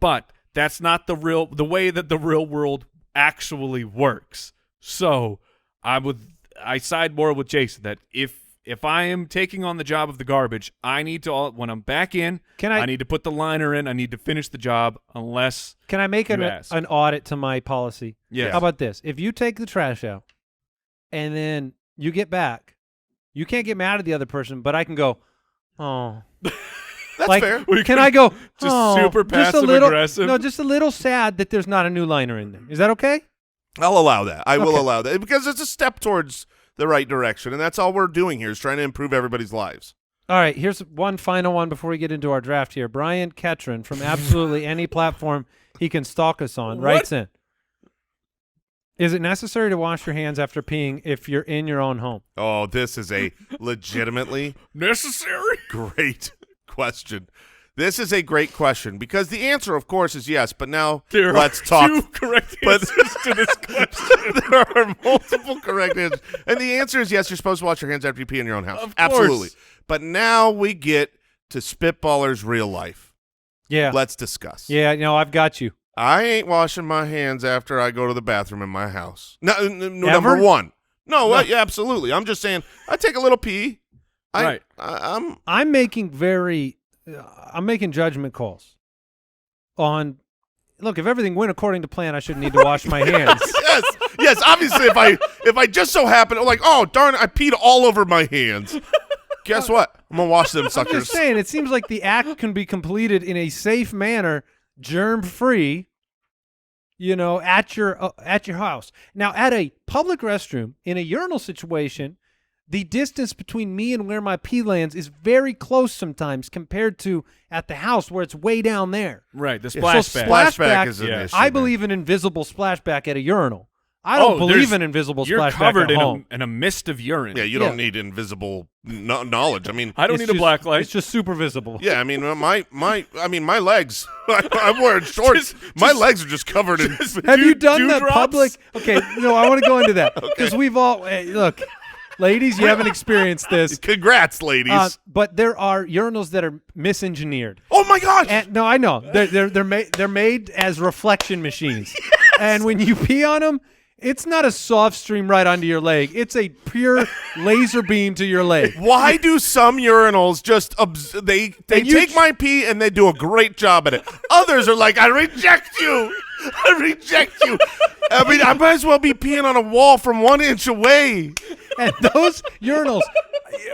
But that's not the way that the real world actually works. So I side more with Jason that if I am taking on the job of the garbage, I need to when I'm back in, I need to put the liner in. I need to finish the job unless Can I make an audit to my policy? Yes. How about this? If you take the trash out and then you get back, you can't get mad at the other person, but I can go, Oh. That's like, fair. Can I go, Just super just a passive little, aggressive? No, just a little sad that there's not a new liner in there. Is that okay? I'll allow that. I will Okay. allow that because it's a step towards the right direction, and that's all we're doing here is trying to improve everybody's lives. All right, here's one final one before we get into our draft here. Brian Ketron from absolutely any platform he can stalk us on writes in. Is it necessary to wash your hands after peeing if you're in your own home? Oh, this is a legitimately Necessary? great question. This is a great question because the answer, of course, is yes. But now There let's are talk. 2 correct But- answers to this question. There are multiple correct answers, and the answer is yes. You're supposed to wash your hands after you pee in your own house. Of course. Absolutely. But now we get to Spitballers real life. Yeah. Let's discuss. Yeah, no, I've got you. I ain't washing my hands after I go to the bathroom in my house. No, Ever? number one. No, No. yeah, absolutely. I'm just saying I take a little pee. Right. I'm making judgment calls on. Look, if everything went according to plan, I shouldn't need to wash my hands. Yes. Obviously, if I just so happen, like, oh darn, I peed all over my hands. Guess what? I'm gonna wash them I'm suckers. just saying, it seems like the act can be completed in a safe manner, germ-free. At your house. Now, at a public restroom, in a urinal situation, the distance between me and where my pee lands is very close sometimes compared to at the house where it's way down there. Right, the So splashback. Splashback is an Yeah. issue. I man. believe in invisible splashback at a urinal. I don't believe in invisible You're splashback covered at home. in a mist of urine. Yeah, you don't need invisible knowledge. I mean, I don't It's need a just- black light. It's just super visible. yeah, I mean, my legs. I'm wearing shorts. My legs are just covered in. Have you done the dewdrops? public? Okay, no, I want to go into that because we've all look, ladies, you haven't experienced this, Congrats, ladies. but there are urinals that are misengineered. Oh my gosh! And, no, I know they're made as reflection machines, and when you pee on them, it's not a soft stream right onto your leg. It's a pure laser beam to your leg. Why do some urinals just they And you take my pee and they do a great job at it? Others are like, I reject you. I reject you. I mean, I might as well be peeing on a wall from 1 inch away. And those urinals,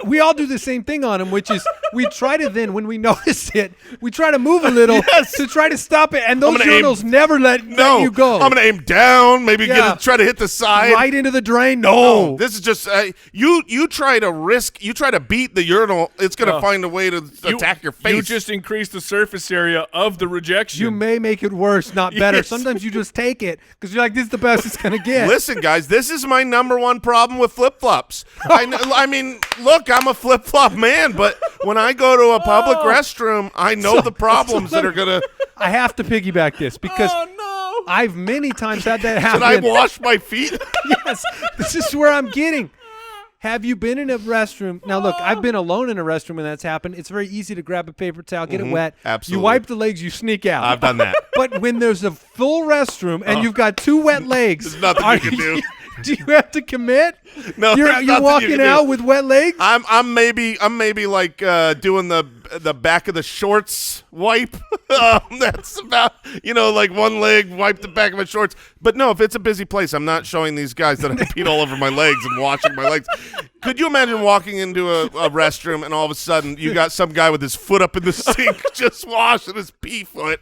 we all do the same thing on them, which is we try to then, when we notice it, we try to move a little Yes. to try to stop it. And those gonna aim- urinals never let you go. I'm gonna aim down, maybe Yeah. try to hit the side. right into the drain. No, No. this is just you try to beat the urinal. It's gonna find a way to attack your face. You just increase the surface area of the rejection. You may make it worse, not better. Yes. Sometimes you just take it because you're like, this is the best it's going to get. Listen, guys, this is my number one problem with flip-flops. I mean, look, I'm a flip-flop man, but when I go to a public restroom, I know the problems that are gonna. I have to piggyback this because Oh no! I've many times had that happen. Should I wash my feet? Yes, this is where I'm getting. Have you been in a restroom? Now, look, I've been alone in a restroom when that's happened. It's very easy to grab a paper towel, get it wet. Absolutely. You wipe the legs, you sneak out. I've done that. But when there's a full restroom and you've got 2 wet legs, There's nothing you can do. Do you have to commit? No, you're there's nothing you walking can do. out with wet legs. I'm maybe like doing the back of the shorts wipe. That's about like one leg wipe the back of my shorts. But no, if it's a busy place, I'm not showing these guys that I peed all over my legs and washing my legs. Could you imagine walking into a restroom and all of a sudden you got some guy with his foot up in the sink just washing his pee foot?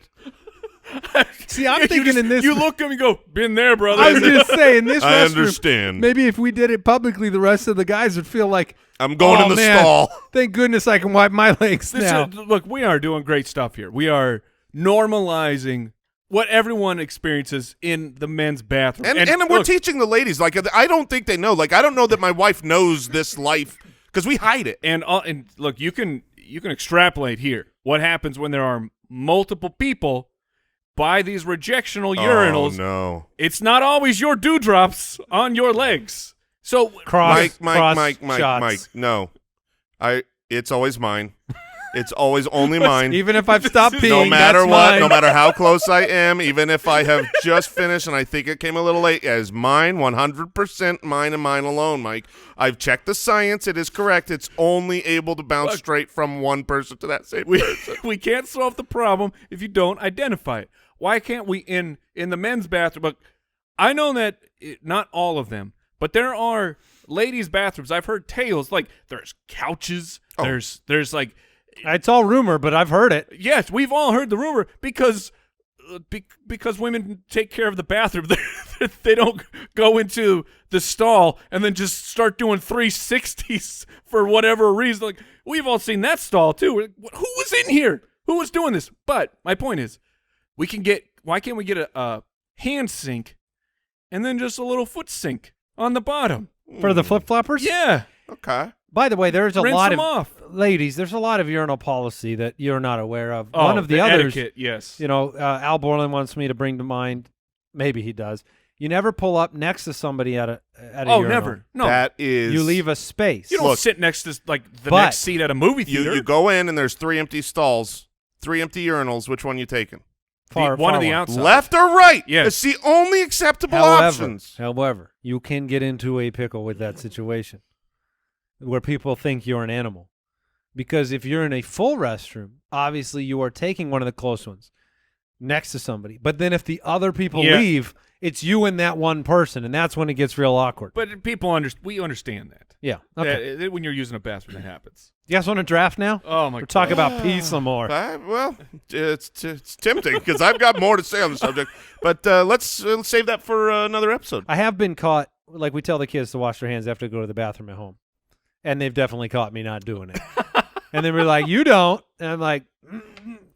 See, I'm thinking in this. You look at him and go, "Been there, brother." I was going to say in this I restroom, understand. maybe if we did it publicly, the rest of the guys would feel like I'm going oh, in the man, stall. Thank goodness I can wipe my legs This now. is- look, we are doing great stuff here. We are normalizing what everyone experiences in the men's bathroom. And we're look, teaching the ladies. Like, I don't think they know. Like, I don't know that my wife knows this life because we hide it. And look, you can extrapolate here. What happens when there are multiple people by these rejectional urinals? Oh, no. It's not always your dewdrops on your legs. So Cross Mike, shots. no. It's always mine. It's always only mine. Even if I've stopped peeing, No matter that's what, mine. no matter how close I am, even if I have just finished and I think it came a little late, it is mine, 100% mine and mine alone, Mike. I've checked the science. It is correct. It's only able to bounce straight from one person to that same person. we can't solve the problem if you don't identify it. Why can't we in the men's bathroom? But I know that not all of them, but there are ladies' bathrooms. I've heard tales like there's couches. Oh. There's like It's all rumor, but I've heard it. Yes, we've all heard the rumor because women take care of the bathroom. They don't go into the stall and then just start doing 360s for whatever reason. Like, we've all seen that stall too. Who was in here? Who was doing this? But my point is, why can't we get a hand sink and then just a little foot sink on the bottom For the flip-floppers? Yeah. Okay. By the way, there's a Rinse lot them of off. ladies. There's a lot of urinal policy that you're not aware of. Oh, One of the the others, etiquette, yes. Al Borland wants me to bring to mind. Maybe he does. You never pull up next to somebody at a urinal. Never. No. That is. You leave a space. You don't sit next to the next seat at a movie theater. You go in and there's 3 empty stalls, 3 empty urinals. Which one you taking? One of the outside. Left or right? Yes. It's the only acceptable options. However, you can get into a pickle with that situation where people think you're an animal. Because if you're in a full restroom, obviously you are taking one of the close ones next to somebody. But then if the other people leave, it's you and that one person, and that's when it gets real awkward. But we understand that. Yeah. Okay. That when you're using a bathroom, that happens. You guys want to draft now? Oh, my God. We're talking about pee some more. Well, it's tempting because I've got more to say on the subject. But let's save that for another episode. I have been caught, like we tell the kids to wash their hands after they go to the bathroom at home. And they've definitely caught me not doing it. And then we're like, you don't. And I'm like,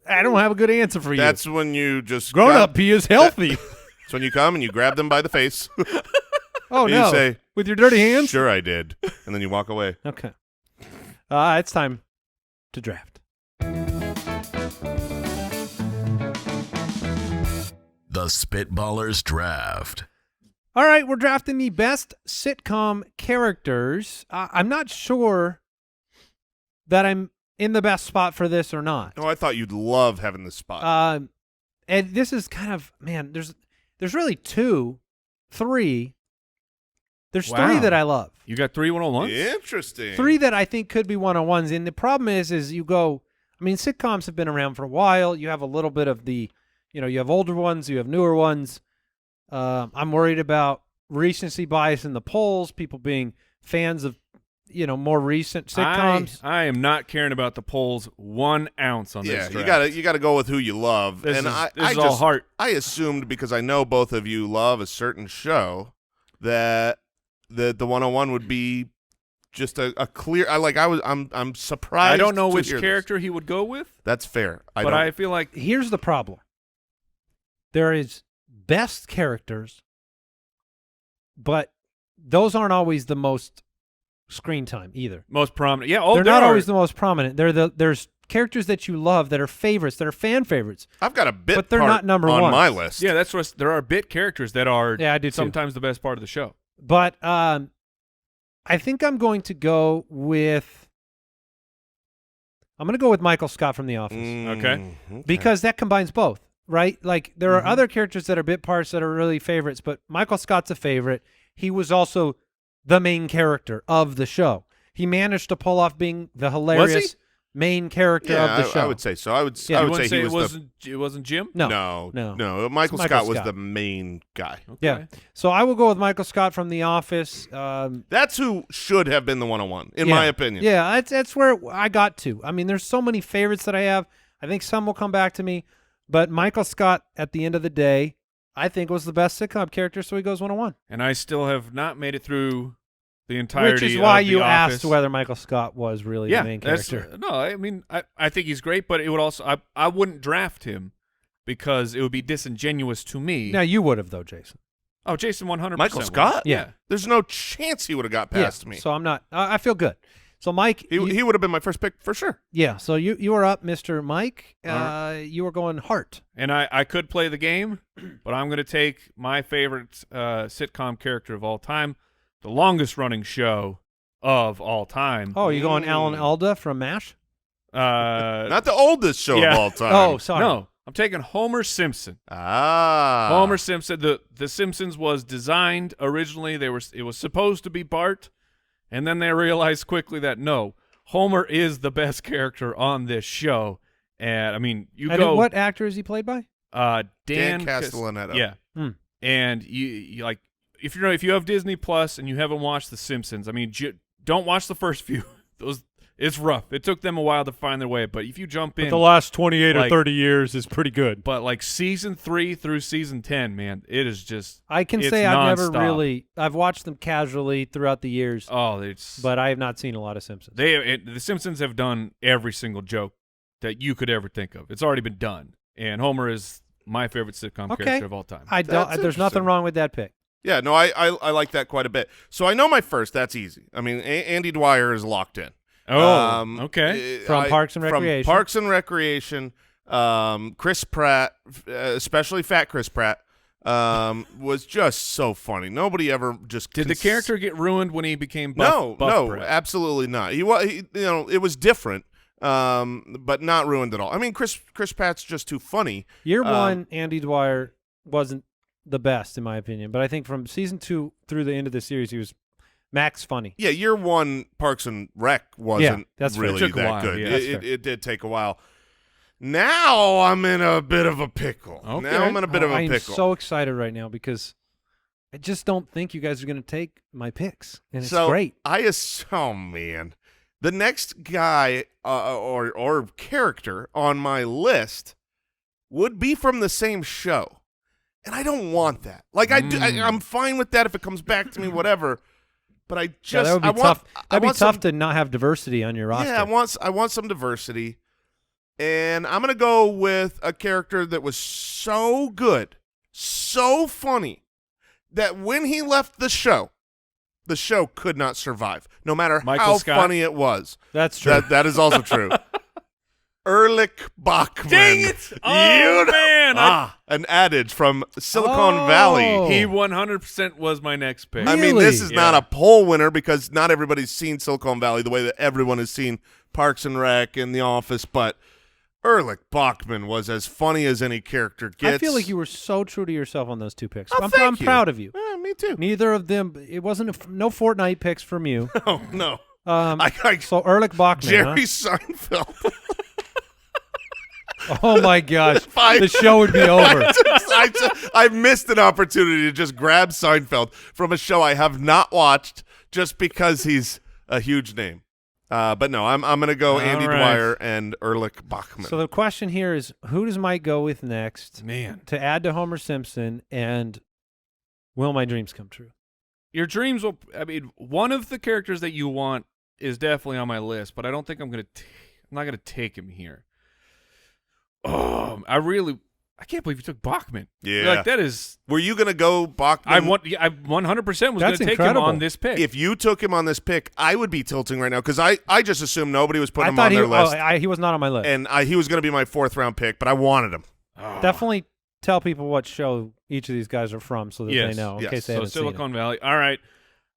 I don't have a good answer for you. That's when you just grown-up pee is healthy. That's when you come and you grab them by the face. Oh, and no. You say, with your dirty hands? Sure I did. And then you walk away. Okay. It's time to draft. The Spitballers Draft. All right, we're drafting the best sitcom characters. I'm not sure that I'm in the best spot for this or not. Oh, I thought you'd love having this spot. And this is kind of, man, there's really 3. There's 3 that I love. You got 3 101s? Interesting. 3 that I think could be 101s. And the problem is you go, I mean, sitcoms have been around for a while. You have a little bit of the, you have older ones, you have newer ones. I'm worried about recency bias in the polls, people being fans of, more recent sitcoms. I am not caring about the polls 1 ounce on this draft. you gotta go with who you love. This and is all heart. I assumed because I know both of you love a certain show that the 101 would be just a clear. I'm surprised. I don't know to which hear character this. he would go with. That's fair. I feel like Here's the problem. There is best characters, but those aren't always the most screen time either. most prominent. Yeah, they're not always the most prominent. There's characters that you love that are favorites, that are fan favorites. I've got a bit, but they're part not number on ones. my list. Yeah, that's what there are bit characters that are. Yeah, I do too. Sometimes the best part of the show. But I think I'm going to go with. I'm going to go with Michael Scott from The Office. Okay. Because that combines both, right? Like there are other characters that are bit parts that are really favorites, but Michael Scott's a favorite. He was also the main character of the show. He managed to pull off being the hilarious main character of the show. I would say so. I would say it wasn't Jim. No. Michael Scott was Scott. the main guy. Okay. Yeah. So I will go with Michael Scott from The Office. That's who should have been the 101, in my opinion. Yeah, that's where I got to. I mean, there's so many favorites that I have. I think some will come back to me, but Michael Scott, at the end of the day, I think was the best sitcom character, so he goes 101. And I still have not made it through the entirety. Which is why of you The Office. asked whether Michael Scott was really the main character. No, I mean, I think he's great, but it would also I wouldn't draft him because it would be disingenuous to me. Now you would have though, Jason. Oh, Jason 100%. Michael Scott? Yeah. There's no chance he would have got past me. So I'm not. I feel good. So Mike, He would have been my first pick for sure. Yeah. So you were up, Mr. Mike. You were going Hart. And I could play the game, but I'm going to take my favorite sitcom character of all time, the longest running show of all time. Oh, you going Alan Alda from MASH? Not the oldest show of all time. Oh, sorry. No, I'm taking Homer Simpson. Homer Simpson. The Simpsons was designed originally. It was supposed to be Bart, and then they realized quickly that no, Homer is the best character on this show. And I mean, what actor is he played by? Dan Castellaneta. Yeah. And you like if you have Disney Plus and you haven't watched The Simpsons, I mean, don't watch the first few. It's rough. It took them a while to find their way, but if you jump in, the last 28 like, or 30 years is pretty good. but like season 3 through season 10, man, it is just. I can it's say I've never nonstop. really. I've watched them casually throughout the years, Oh, it's. but I have not seen a lot of Simpsons. The Simpsons have done every single joke that you could ever think of. It's already been done, and Homer is my favorite sitcom Okay. character of all time. I don't. That's There's nothing interesting. wrong with that pick. Yeah, no, I like that quite a bit. So I know my first. That's easy. I mean, Andy Dwyer is locked in. Okay. From Parks and Recreation. From Parks and Recreation. Chris Pratt, especially Fat Chris Pratt, was just so funny. Nobody ever just Did the character get ruined when he became Buff no, Pratt? absolutely not. He it was different, but not ruined at all. I mean, Chris Pratt's just too funny. Year one, Andy Dwyer wasn't the best in my opinion, but I think from season 2 through the end of the series, he was max funny. Yeah, year one, Parks and Rec wasn't that's fair. really It took a that while, good. yeah. That's fair. It did take a while. Now I'm in a bit of a pickle. Okay. Now I'm in a bit of a I'm pickle. so excited right now because I just don't think you guys are going to take my picks, and it's So great. oh man, the next guy or character on my list would be from the same show, and I don't want that. Like I'm fine with that if it comes back to me, whatever. But I just that would be I want, tough. I That'd be want tough some, to not have diversity on your roster. Yeah, I want some diversity, and I'm gonna go with a character that was so good, so funny, that when he left the show could not survive, no matter Michael how Scott? funny it was. That's true. That is also true. Ehrlich Bachman. Dang it! Oh, man! An adage from Silicon Valley. He 100% was my next pick. I mean, this is Yeah. not a poll winner because not everybody's seen Silicon Valley the way that everyone has seen Parks and Rec and The Office, but Ehrlich Bachman was as funny as any character gets. I feel like you were so true to yourself on those two picks. Oh, I'm thank you. proud of you. Yeah, me too. Neither of them. It wasn't no Fortnite picks from you. Oh, no. So Ehrlich Bachman. Jerry Huh? Seinfeld. Oh my gosh, I- the show would be over. I missed an opportunity to just grab Seinfeld from a show I have not watched just because he's a huge name. But no, I'm going to go Andy right. Dwyer and Ehrlich Bachman. So the question here is, who does Mike go with next Man, to add to Homer Simpson, and will my dreams come true? your dreams will. I mean, one of the characters that you want is definitely on my list, but I don't think I'm not gonna take him here. Oh, I can't believe you took Bachman. Yeah. Like that is. Were you going to go Bachman? I 100% was going That's to take incredible. him on this pick. If you took him on this pick, I would be tilting right now because I just assumed nobody was putting I him thought on their list. he was not on my list. And he was going to be my 4th round pick, but I wanted him. Oh. Definitely tell people what show each of these guys are from so that Yes, they know in yes. case they So haven't seen it. Silicon Valley. All right.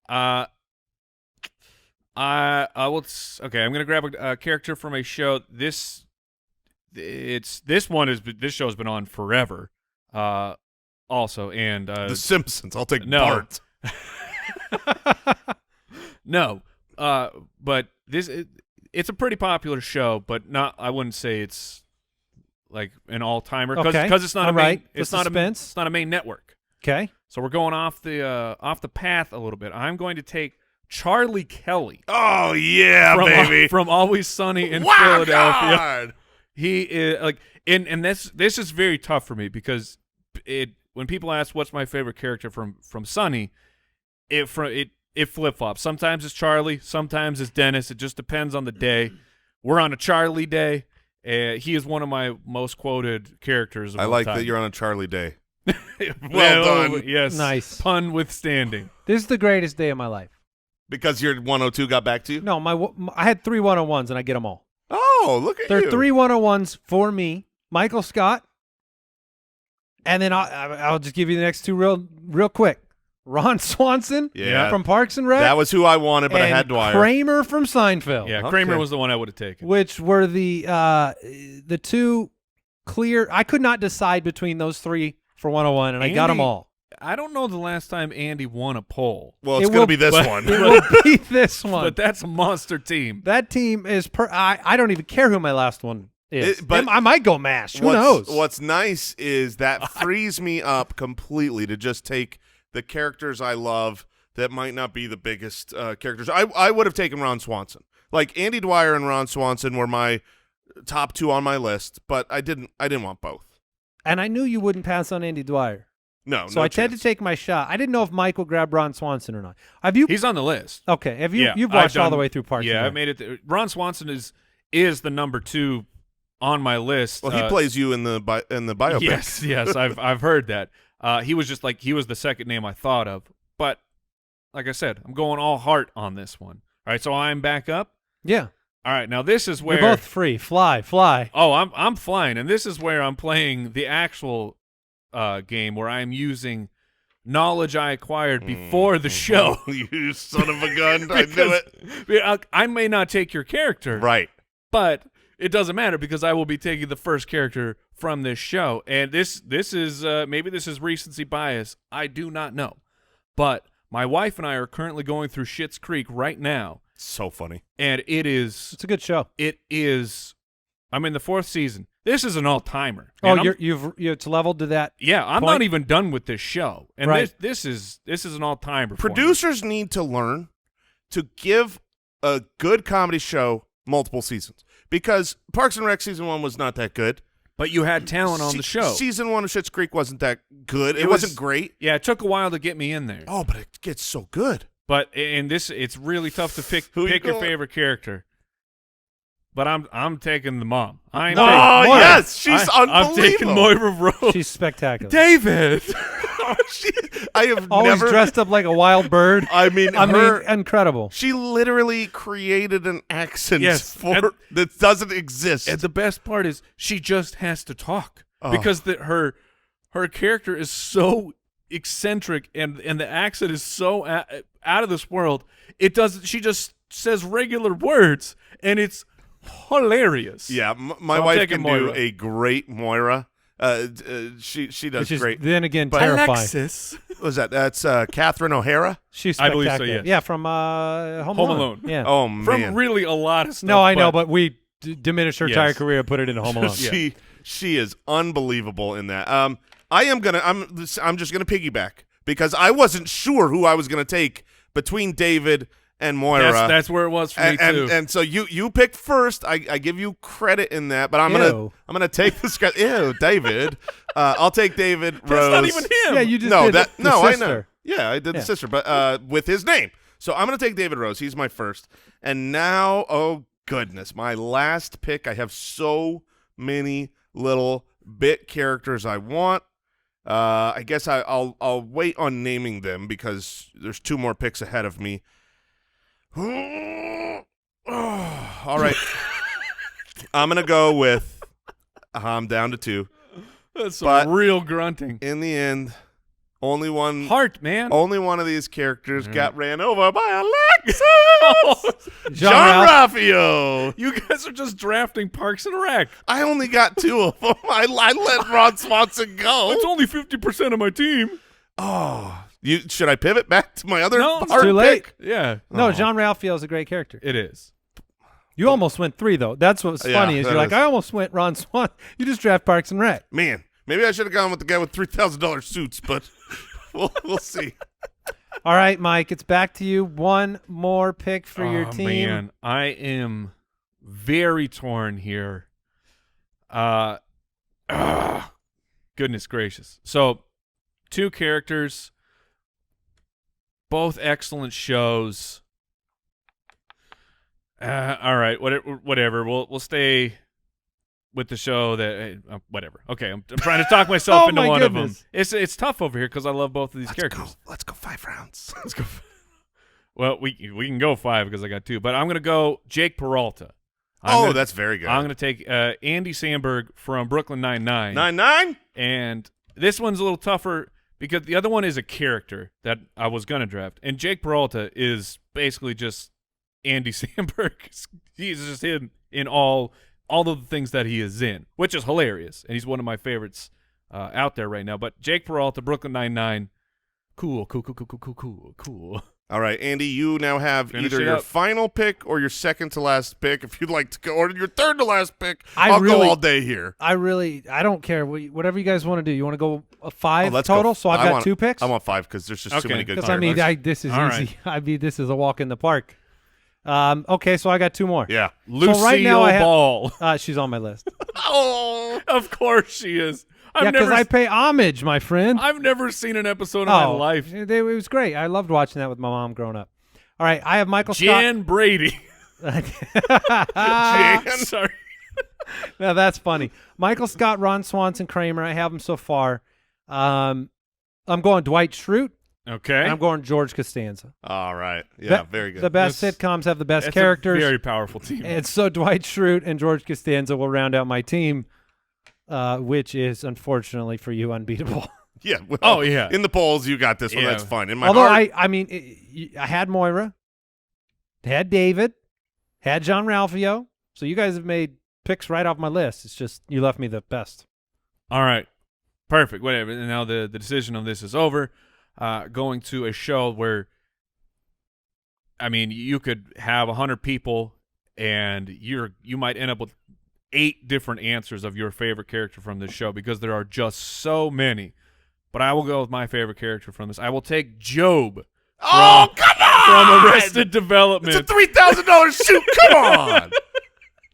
I will. Okay, I'm gonna grab a character from a show. This show's been on forever. Also, and The Simpsons. I'll take no. Bart. No. But it's a pretty popular show, but not. I wouldn't say it's like an all timer because Okay. it's not All a main. right. The It's not suspense. it's not a main network. Okay. So we're going off the path a little bit. I'm going to take Charlie Kelly Oh, yeah, from, baby. from Always Sunny in Wow, Philadelphia. God. He is like, and this is very tough for me because when people ask what's my favorite character from Sunny, it flip flops. Sometimes it's Charlie, sometimes it's Dennis. It just depends on the day. We're on a Charlie day. He is one of my most quoted characters. Of I all like time. that you're on a Charlie day. well done. Yes, Nice. pun withstanding. This is the greatest day of my life. Because your 102 got back to you? No, I had 3 101s and I get them all. Oh, look at There you. are 3 101s for me, Michael Scott, and then I'll just give you the next 2 real quick. Ron Swanson Yeah. from Parks and Rec. That was who I wanted, but I and had Dwyer. Kramer from Seinfeld. Yeah, Okay. Kramer was the one I would have taken. Which were the 2 clear. I could not decide between those 3 for 101, and I got them Andy- all. I don't know the last time Andy won a poll, Well, it's It going will- to be this but- one. It will be this one. but that's a monster team. That team is I don't even care who my last one is. But I might go MASH. Who knows? What's nice is that frees me up completely to just take the characters I love that might not be the biggest characters. I would have taken Ron Swanson. Like Andy Dwyer and Ron Swanson were my top 2 on my list, but I didn't want both. And I knew you wouldn't pass on Andy Dwyer. No, So no I tried to chance. take my shot. I didn't know if Mike would grab Ron Swanson or not. Have you? He's on the list. Okay. Have you? Yeah, You've I've watched all done- the way through Parks. Yeah, and I Rec. made it. Ron Swanson is the number 2 on my list. Well, he plays you in the biopic. Yes, I've heard that. He was the second name I thought of. But like I said, I'm going all heart on this one. All right, so I'm back up. Yeah. All right, now this is where You're both free. Fly. Oh, I'm flying, and this is where I'm playing the actual game where I'm using knowledge I acquired before the show. You son of a gun! I knew it. I may not take your character, Right. but it doesn't matter because I will be taking the first character from this show, and this is maybe this is recency bias. I do not know, but my wife and I are currently going through Schitt's Creek right now. So funny. And It's a good show. it is. I'm in the 4th season. This is an all timer. Oh, it's leveled to that. Yeah, I'm point? not even done with this show, and Right. this is an all timer. Producers need to learn to give a good comedy show multiple seasons because Parks and Rec season 1 was not that good. but you had talent on the show. Season 1 of Schitt's Creek wasn't that good. It was- wasn't great. Yeah, it took a while to get me in there. Oh, but it gets so good. But in this, it's really tough to pick Who you your going? favorite character. But I'm taking the mom. Oh, Moira. yes. She's I'm unbelievable. taking Moira Rose. She's spectacular. David. I have Always never. dressed up like a wild bird. I mean, Incredible. she literally created an accent Yes, for that doesn't exist. And the best part is she just has to talk Oh. because her character is so eccentric and the accent is so out of this world. It doesn't. She just says regular words and it's hilarious. Yeah, my So I'm wife taking can do Moira. a great Moira. She does Which is great. then again But terrifying. Alexis. What was that? That's Catherine O'Hara. She's I believe so, spectacular. yes. Yeah, from Home Home Alone. Alone. Yeah. Oh man, From really a lot of stuff. no, I know, but we diminished her Yes. entire career and put it into Home Alone. she is unbelievable in that. I'm just gonna piggyback because I wasn't sure who I was gonna take between David and Moira. that's where it was for me too. and so you picked first. I give you credit in that, but I'm gonna take this guy. Ew, David. I'll take David Rose. That's not even him. Yeah, you just No, did that the no, I sister. know. Yeah, I did the sister, but with his name. So I'm gonna take David Rose. He's my first. And now, oh goodness, my last pick. I have so many little bit characters I want. I guess I'll wait on naming them because there's 2 more picks ahead of me. All right. I'm gonna go with. I'm down to 2. That's some but- real grunting. In the end, only one. Heart, man. Only one of these characters got ran over by Alexis. John John Ralph. Raffio. You guys are just drafting Parks and Rec. I only got 2 of them. I let Ron Swanson go. It's only 50% of my team. Oh, should I pivot back to my other No, it's hard too late. pick? Yeah, No, Oh. John Ralphio is a great character. it is. You almost went 3 though. That's what's Yeah, funny is that you're like, is. I almost went Ron Swan. You just draft Parks and Rec. Man, maybe I should have gone with the guy with $3,000 suits, but we'll see. All right, Mike, it's back to you. One more pick for your team. Man, I am very torn here. Goodness gracious. So, 2 characters, both excellent shows. All right, whatever. We'll stay with the show that whatever. Okay, I'm trying to talk myself Oh, into my one goodness. of them. It's tough over here because I love both of these characters. Let's go 5 rounds. Let's go. Well, we can go 5 because I got 2, but I'm gonna go Jake Peralta. That's very good. I'm gonna take Andy Samberg from Brooklyn Nine-Nine. 9-9. And this one's a little tougher because the other one is a character that I was gonna draft, and Jake Peralta is basically just Andy Samberg. He's just him in all of the things that he is in, which is hilarious, and he's one of my favorites out there right now. But Jake Peralta, Brooklyn Nine-Nine, cool. All right, Andy, you now have Finish either it your up. final pick or your second to last pick. If you'd like to go, or your third to last pick, I I'll really- go all day here. I don't care. Whatever you guys want to do. You want to go a 5 Oh, let's total? go. So I've I got want- 2 picks? I want 5 because there's just too Okay. many good Because, I characters. mean, this is All easy. right. This is a walk in the park. Okay, so I got 2 more. Yeah. Lucille right now I have- Ball. She's on my list. Oh. Of course she is. Yeah, because I pay homage, my friend. I've never seen an episode of my life. It was great. I loved watching that with my mom growing up. All right, I have Michael Jan Brady. Scott. Sorry. Now that's funny. Michael Scott, Ron Swanson, Kramer. I have them so far. I'm going Dwight Schrute. Okay. And I'm going George Costanza. All right. Yeah, very good. The best sitcoms have the best That's characters. a very powerful team. And so Dwight Schrute and George Costanza will round out my team, which is, unfortunately for you, unbeatable. Yeah. Well, yeah. In the polls, you got this one. Yeah. That's fine. In my Although heart, I had Moira, had David, had John Ralphio. So you guys have made picks right off my list. It's just you left me the best. All right. Perfect. Whatever. And now the decision on this is over. Going to a show where, I mean, you could have 100 people and you might end up with 8 different answers of your favorite character from this show because there are just so many. But I will go with my favorite character from this. I will take Job. come on! From Arrested Development. It's a $3,000 shoot. Come on.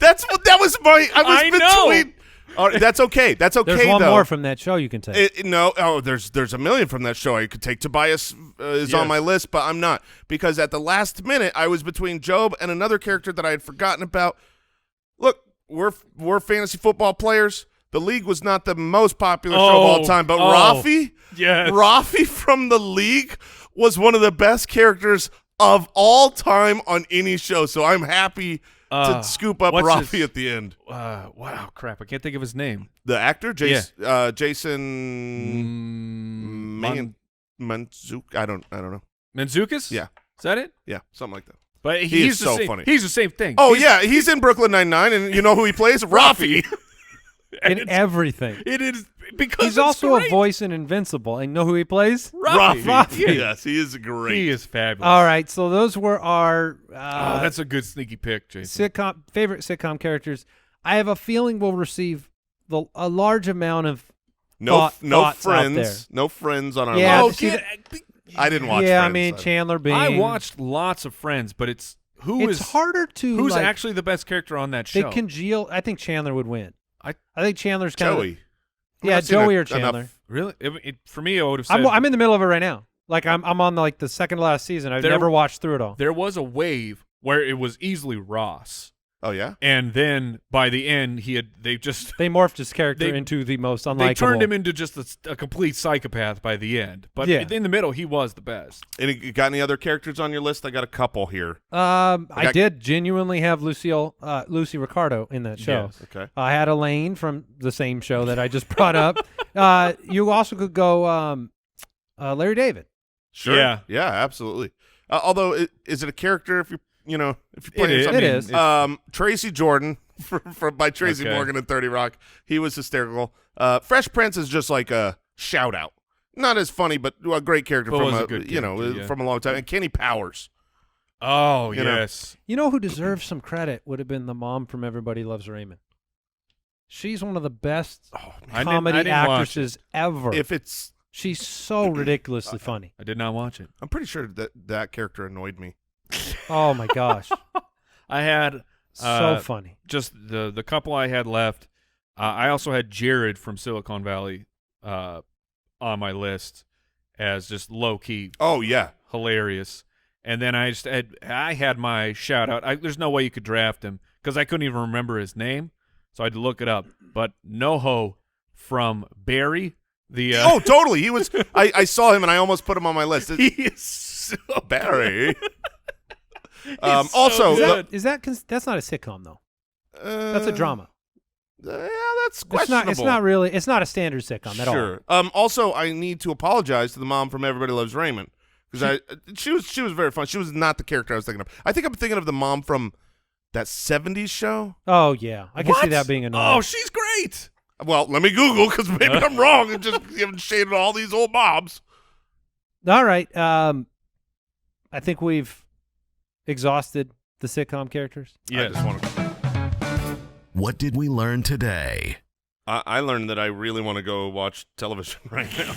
That was my. I between. All right, that's okay. That's okay. There's one though. more from that show you can take. No, there's a million from that show. I could take. Tobias is on my list, but I'm not because at the last minute I was between Job and another character that I had forgotten about. Look, we're fantasy football players. The League was not the most popular show of all time, but Rafi, Rafi from The League was one of the best characters of all time on any show. So I'm happy to scoop up Rafi at the end. Wow, crap! I can't think of his name. The actor, Jason Manzuk. I don't know. Mantzoukas? Yeah, is that it? Yeah, something like that. But he's so funny. He's the same thing. Oh he's in Brooklyn Nine-Nine, and you know who he plays? Rafi. In everything. It is because he's also a voice in Invincible. And you know who he plays? Rafi. Yes, he is great. He is fabulous. All right, so those were our that's a good sneaky pick, Jason. favorite sitcom characters. I have a feeling we'll receive a large amount of no thoughts out there. friends, no friends on our Yeah, list. I didn't watch. Yeah, Friends, I mean Chandler Bing. I watched lots of Friends, but it's harder to who's actually the best character on that show. They congeal. I think Chandler would win. I think Chandler's kind Joey. of yeah, Joey or Chandler. Enough. Really? For me, I would have said I'm in the middle of it right now. Like I'm on the second to last season. I've never watched through it all. There was a wave where it was easily Ross. Oh yeah. And then by the end, they morphed his character into the most unlikable. They turned him into just a complete psychopath by the end. But in the middle, he was the best. And you got any other characters on your list? I got a couple here. I did genuinely have Lucy Ricardo in that show. Yes. Okay. I had Elaine from the same show that I just brought up. You also could go Larry David. Sure. Yeah. Yeah. Absolutely. Although, is it a character if you're playing something? It is. Tracy Jordan by Tracy Morgan in 30 Rock. He was hysterical. Fresh Prince is just like a shout out. Not as funny, but a great character from a long time. And Kenny Powers. Oh, yes. You know who deserves some credit would have been the mom from Everybody Loves Raymond. She's one of the best comedy actresses ever. She's so ridiculously funny. I did not watch it. I'm pretty sure that character annoyed me. Oh my gosh. I had so funny. Just the couple I had left. I also had Jared from Silicon Valley on my list as just low key. Oh yeah, hilarious. And then I had my shout out. There's no way you could draft him because I couldn't even remember his name, so I had to look it up. But NoHo from Barry. Totally. He was. I saw him and I almost put him on my list. He is so Barry. That's not a sitcom though. That's a drama. Yeah, that's questionable. It's not a standard sitcom at all. Sure. Also, I need to apologize to the mom from Everybody Loves Raymond because she was very fun. She was not the character I was thinking of. I think I'm thinking of the mom from that 70s show. Oh yeah, I can see that being annoying. Oh, she's great. Well, let me Google because maybe I'm wrong and just giving shade to all these old moms. All right. I think we've exhausted the sitcom characters. Yeah. What did we learn today? I learned that I really want to go watch television right now.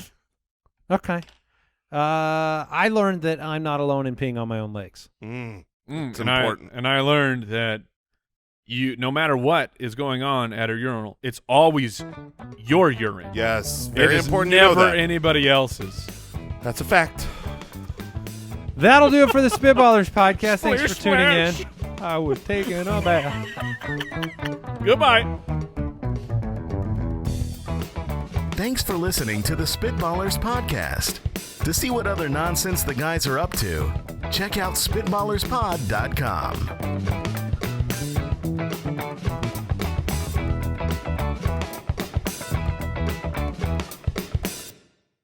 Okay. I learned that I'm not alone in peeing on my own legs. It's important. And I learned that no matter what is going on at a urinal, it's always your urine. Yes, very it important is to know never that. anybody else's. That's a fact. That'll do it for the Spitballers podcast. Thanks for Splish, tuning splash. in. I was taking a bath. Goodbye. Thanks for listening to the Spitballers podcast. To see what other nonsense the guys are up to, check out SpitballersPod.com.